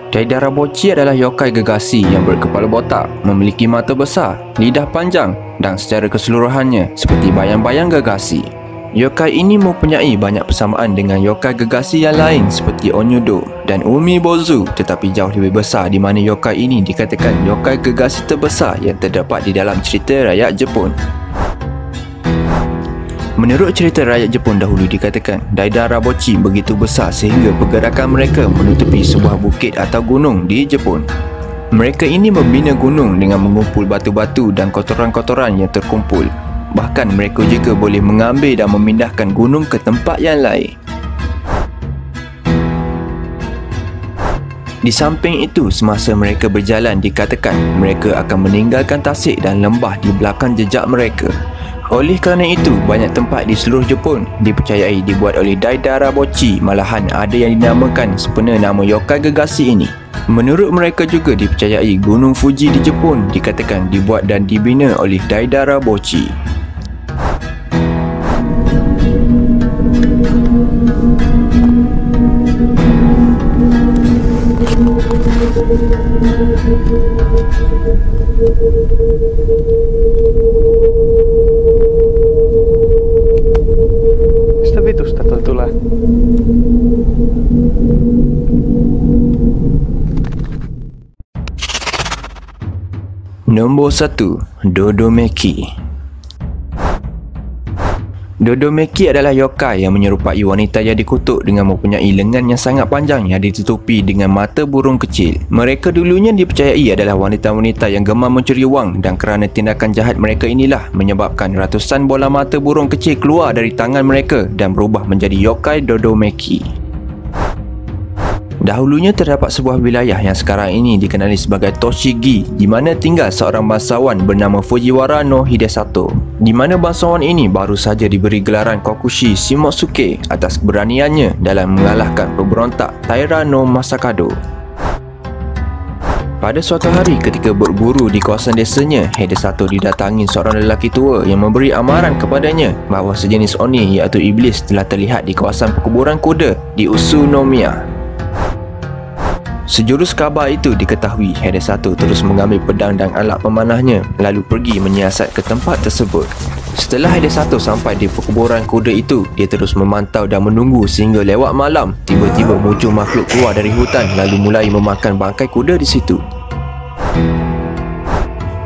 Daidara Bochi adalah yokai gegasi yang berkepala botak, memiliki mata besar, lidah panjang dan secara keseluruhannya seperti bayang-bayang gegasi. Yokai ini mempunyai banyak persamaan dengan yokai gegasi yang lain seperti Onyudo dan Umibozu, tetapi jauh lebih besar, di mana yokai ini dikatakan yokai gegasi terbesar yang terdapat di dalam cerita rakyat Jepun. Menurut cerita rakyat Jepun dahulu, dikatakan Daidara Bochi begitu besar sehingga pergerakan mereka menutupi sebuah bukit atau gunung di Jepun. Mereka ini membina gunung dengan mengumpul batu-batu dan kotoran-kotoran yang terkumpul. Bahkan mereka juga boleh mengambil dan memindahkan gunung ke tempat yang lain. Di samping itu, semasa mereka berjalan dikatakan mereka akan meninggalkan tasik dan lembah di belakang jejak mereka. Oleh kerana itu, banyak tempat di seluruh Jepun dipercayai dibuat oleh Daidara Bochi, malahan ada yang dinamakan sempena nama yokai gegasi ini. Menurut mereka juga dipercayai Gunung Fuji di Jepun dikatakan dibuat dan dibina oleh Daidara Bochi. Está bem, está todo lá. Nombor 1. Dodomeki. Dodomeki adalah yokai yang menyerupai wanita yang dikutuk dengan mempunyai lengan yang sangat panjang yang ditutupi dengan mata burung kecil. Mereka dulunya dipercayai adalah wanita-wanita yang gemar mencuri wang, dan kerana tindakan jahat mereka inilah menyebabkan ratusan bola mata burung kecil keluar dari tangan mereka dan berubah menjadi yokai Dodomeki. Dahulunya terdapat sebuah wilayah yang sekarang ini dikenali sebagai Toshigi, di mana tinggal seorang bangsawan bernama Fujiwara no Hidesato, di mana bangsawan ini baru saja diberi gelaran Kokushi Shimotsuke atas keberaniannya dalam mengalahkan pemberontak Taira no Masakado. Pada suatu hari ketika berburu di kawasan desanya, Hidesato didatangi seorang lelaki tua yang memberi amaran kepadanya bahawa sejenis oni iaitu iblis telah terlihat di kawasan perkuburan kuda di Utsunomiya. Sejurus khabar itu diketahui, Hidesato terus mengambil pedang dan alat pemanahnya lalu pergi menyiasat ke tempat tersebut. Setelah Hidesato sampai di perkuburan kuda itu, dia terus memantau dan menunggu sehingga lewat malam. Tiba-tiba muncul makhluk keluar dari hutan lalu mulai memakan bangkai kuda di situ.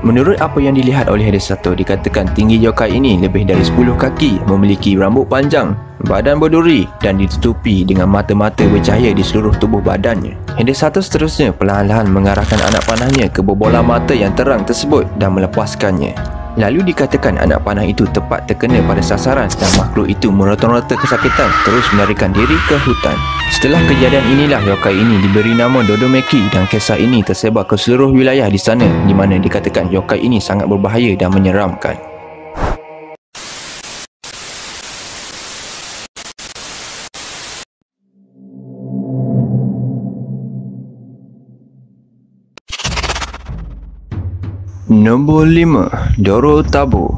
Menurut apa yang dilihat oleh Hidesato, dikatakan tinggi yokai ini lebih dari 10 kaki, memiliki rambut panjang, badan berduri dan ditutupi dengan mata-mata bercahaya di seluruh tubuh badannya. Hidesato seterusnya perlahan-lahan mengarahkan anak panahnya ke bola mata yang terang tersebut dan melepaskannya. Lalu dikatakan anak panah itu tepat terkena pada sasaran dan makhluk itu merota-rota kesakitan terus melarikan diri ke hutan. Setelah kejadian inilah yokai ini diberi nama Dodomeki dan kisah ini tersebar ke seluruh wilayah di sana, di mana dikatakan yokai ini sangat berbahaya dan menyeramkan. Nombor 5. Dorotabo.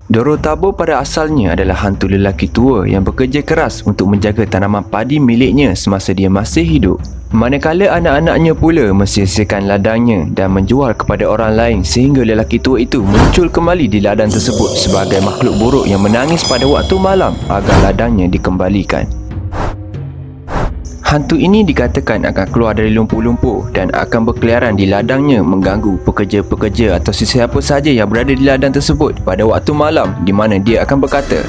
Dorotabo pada asalnya adalah hantu lelaki tua yang bekerja keras untuk menjaga tanaman padi miliknya semasa dia masih hidup. Manakala anak-anaknya pula mensisihkan ladangnya dan menjual kepada orang lain, sehingga lelaki tua itu muncul kembali di ladang tersebut sebagai makhluk buruk yang menangis pada waktu malam agar ladangnya dikembalikan. Hantu ini dikatakan akan keluar dari lumpur-lumpur dan akan berkeliaran di ladangnya mengganggu pekerja-pekerja atau sesiapa saja yang berada di ladang tersebut pada waktu malam, di mana dia akan berkata,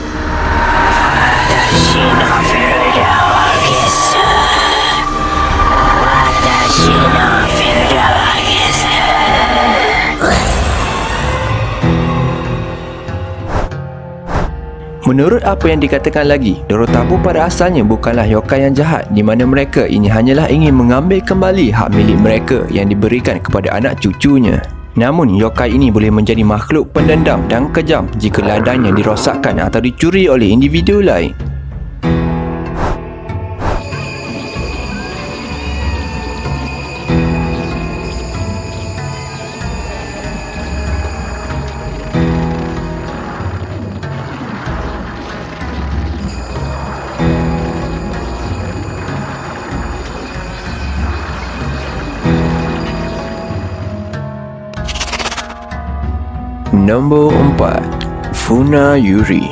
menurut apa yang dikatakan lagi, Dorotabo pada asalnya bukanlah yokai yang jahat, di mana mereka ini hanyalah ingin mengambil kembali hak milik mereka yang diberikan kepada anak cucunya. Namun yokai ini boleh menjadi makhluk pendendam dan kejam jika ladangnya dirosakkan atau dicuri oleh individu lain. Nombor 4. Funayuri.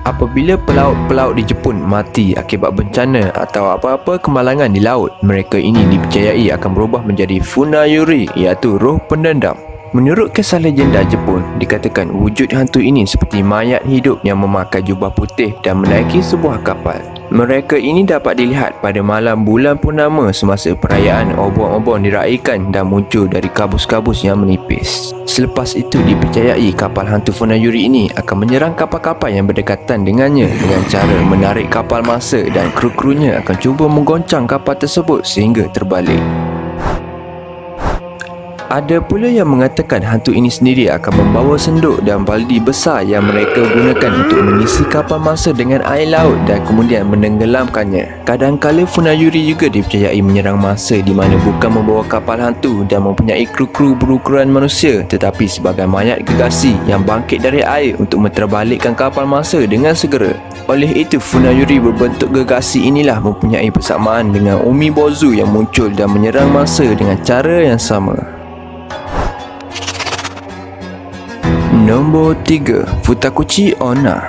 Apabila pelaut-pelaut di Jepun mati akibat bencana atau apa-apa kemalangan di laut, mereka ini dipercayai akan berubah menjadi Funayuri, iaitu roh pendendam. Menurut kisah legenda Jepun, dikatakan wujud hantu ini seperti mayat hidup yang memakai jubah putih dan menaiki sebuah kapal. Mereka ini dapat dilihat pada malam bulan purnama semasa perayaan obon-obon diraikan dan muncul dari kabus-kabus yang menipis. Selepas itu dipercayai kapal hantu Funayuri ini akan menyerang kapal-kapal yang berdekatan dengannya dengan cara menarik kapal masa, dan kru-krunya akan cuba menggoncang kapal tersebut sehingga terbalik. Ada pula yang mengatakan hantu ini sendiri akan membawa senduk dan baldi besar yang mereka gunakan untuk mengisi kapal masa dengan air laut dan kemudian menenggelamkannya. Kadang-kala Funayuri juga dipercayai menyerang masa di mana bukan membawa kapal hantu dan mempunyai kru-kru berukuran manusia, tetapi sebagai mayat gegasi yang bangkit dari air untuk menterbalikkan kapal masa dengan segera. Oleh itu, Funayuri berbentuk gegasi inilah mempunyai persamaan dengan Umibozu yang muncul dan menyerang masa dengan cara yang sama. Nombor 3. Futakuchi Onna.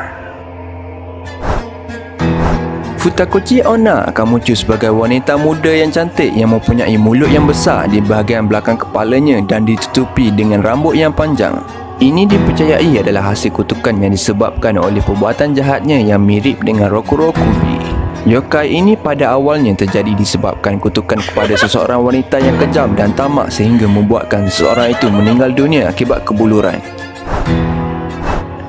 Futakuchi Onna akan muncul sebagai wanita muda yang cantik yang mempunyai mulut yang besar di bahagian belakang kepalanya dan ditutupi dengan rambut yang panjang. Ini dipercayai adalah hasil kutukan yang disebabkan oleh perbuatan jahatnya yang mirip dengan Rokuro Kubi. Yokai ini pada awalnya terjadi disebabkan kutukan kepada seseorang wanita yang kejam dan tamak sehingga membuatkan seseorang itu meninggal dunia akibat kebuluran.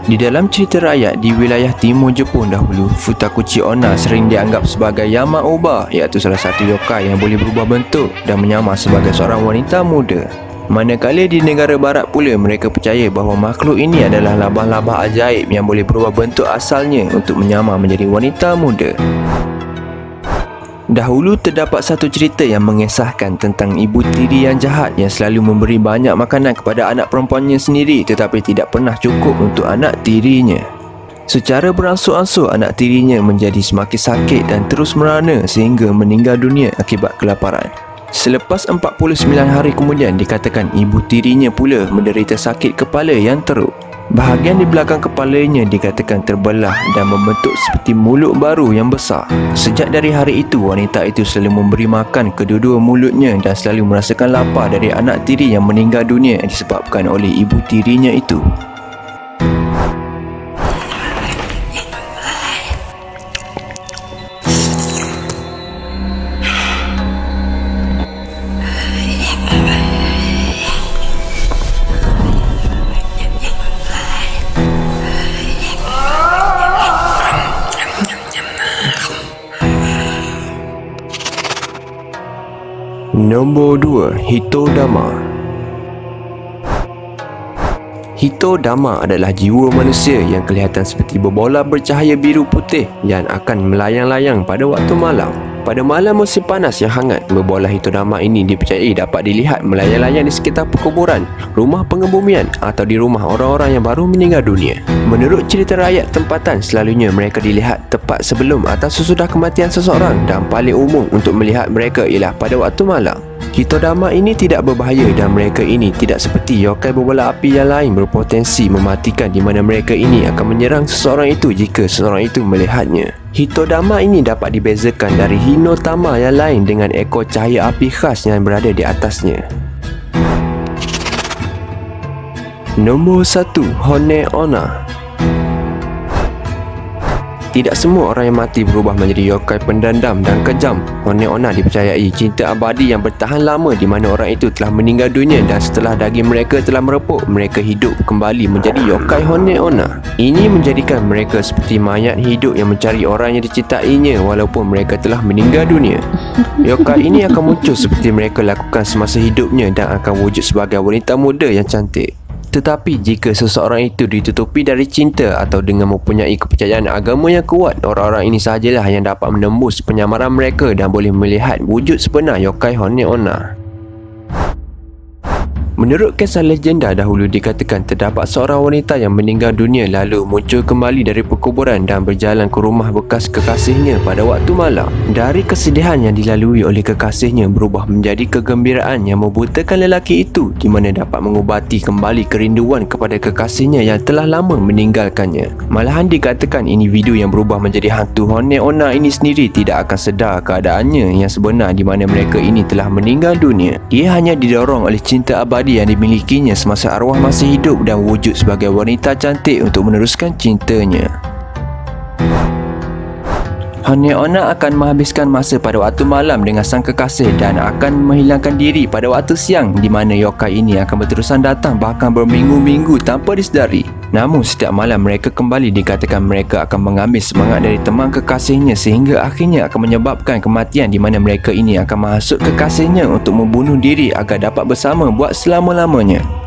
Di dalam cerita rakyat di wilayah timur Jepun dahulu, Futakuchi Onna sering dianggap sebagai Yama-Oba, iaitu salah satu yokai yang boleh berubah bentuk dan menyamar sebagai seorang wanita muda. Manakala di negara barat pula, mereka percaya bahawa makhluk ini adalah labah-labah ajaib yang boleh berubah bentuk asalnya untuk menyamar menjadi wanita muda. Dahulu terdapat satu cerita yang mengisahkan tentang ibu tiri yang jahat yang selalu memberi banyak makanan kepada anak perempuannya sendiri tetapi tidak pernah cukup untuk anak tirinya. Secara beransur-ansur anak tirinya menjadi semakin sakit dan terus merana sehingga meninggal dunia akibat kelaparan. Selepas 49 hari kemudian dikatakan ibu tirinya pula menderita sakit kepala yang teruk. Bahagian di belakang kepalanya dikatakan terbelah dan membentuk seperti mulut baru yang besar. Sejak dari hari itu, wanita itu selalu memberi makan kedua-dua mulutnya dan selalu merasakan lapar dari anak tiri yang meninggal dunia disebabkan oleh ibu tirinya itu. Nombor 2. Hitodama. Hitodama adalah jiwa manusia yang kelihatan seperti berbola bercahaya biru putih yang akan melayang-layang pada waktu malam. Pada malam musim panas yang hangat, berbola Hitodama ini dipercayai dapat dilihat melayang-layang di sekitar perkuburan, rumah pengebumian atau di rumah orang-orang yang baru meninggal dunia. Menurut cerita rakyat tempatan, selalunya mereka dilihat tepat sebelum atau sesudah kematian seseorang dan paling umum untuk melihat mereka ialah pada waktu malam. Hitodama ini tidak berbahaya dan mereka ini tidak seperti yokai berbola api yang lain berpotensi mematikan di mana mereka ini akan menyerang seseorang itu jika seseorang itu melihatnya. Hitodama ini dapat dibezakan dari Hinotama yang lain dengan ekor cahaya api khas yang berada di atasnya. Nombor 1. Hone Onna. Tidak semua orang yang mati berubah menjadi yokai pendendam dan kejam. Hone Onna dipercayai cinta abadi yang bertahan lama di mana orang itu telah meninggal dunia dan setelah daging mereka telah merepuk, mereka hidup kembali menjadi yokai Hone Onna. Ini menjadikan mereka seperti mayat hidup yang mencari orang yang dicintainya walaupun mereka telah meninggal dunia. Yokai ini akan muncul seperti mereka lakukan semasa hidupnya dan akan wujud sebagai wanita muda yang cantik. Tetapi jika seseorang itu ditutupi dari cinta atau dengan mempunyai kepercayaan agama yang kuat, orang-orang ini sahajalah yang dapat menembus penyamaran mereka dan boleh melihat wujud sebenar yokai Hone Onna. Menurut kisah legenda dahulu dikatakan terdapat seorang wanita yang meninggal dunia lalu muncul kembali dari perkuburan dan berjalan ke rumah bekas kekasihnya pada waktu malam. Dari kesedihan yang dilalui oleh kekasihnya berubah menjadi kegembiraan yang membutakan lelaki itu di mana dapat mengubati kembali kerinduan kepada kekasihnya yang telah lama meninggalkannya. Malahan dikatakan individu yang berubah menjadi hantu Hone Onna ini sendiri tidak akan sedar keadaannya yang sebenar di mana mereka ini telah meninggal dunia. Dia hanya didorong oleh cinta abadi yang dimilikinya semasa arwah masih hidup dan wujud sebagai wanita cantik untuk meneruskan cintanya. Honeona akan menghabiskan masa pada waktu malam dengan sang kekasih dan akan menghilangkan diri pada waktu siang, di mana yokai ini akan berterusan datang bahkan berminggu-minggu tanpa disedari. Namun setiap malam mereka kembali, dikatakan mereka akan mengambil semangat dari teman kekasihnya sehingga akhirnya akan menyebabkan kematian, di mana mereka ini akan menghasut kekasihnya untuk membunuh diri agar dapat bersama buat selama-lamanya.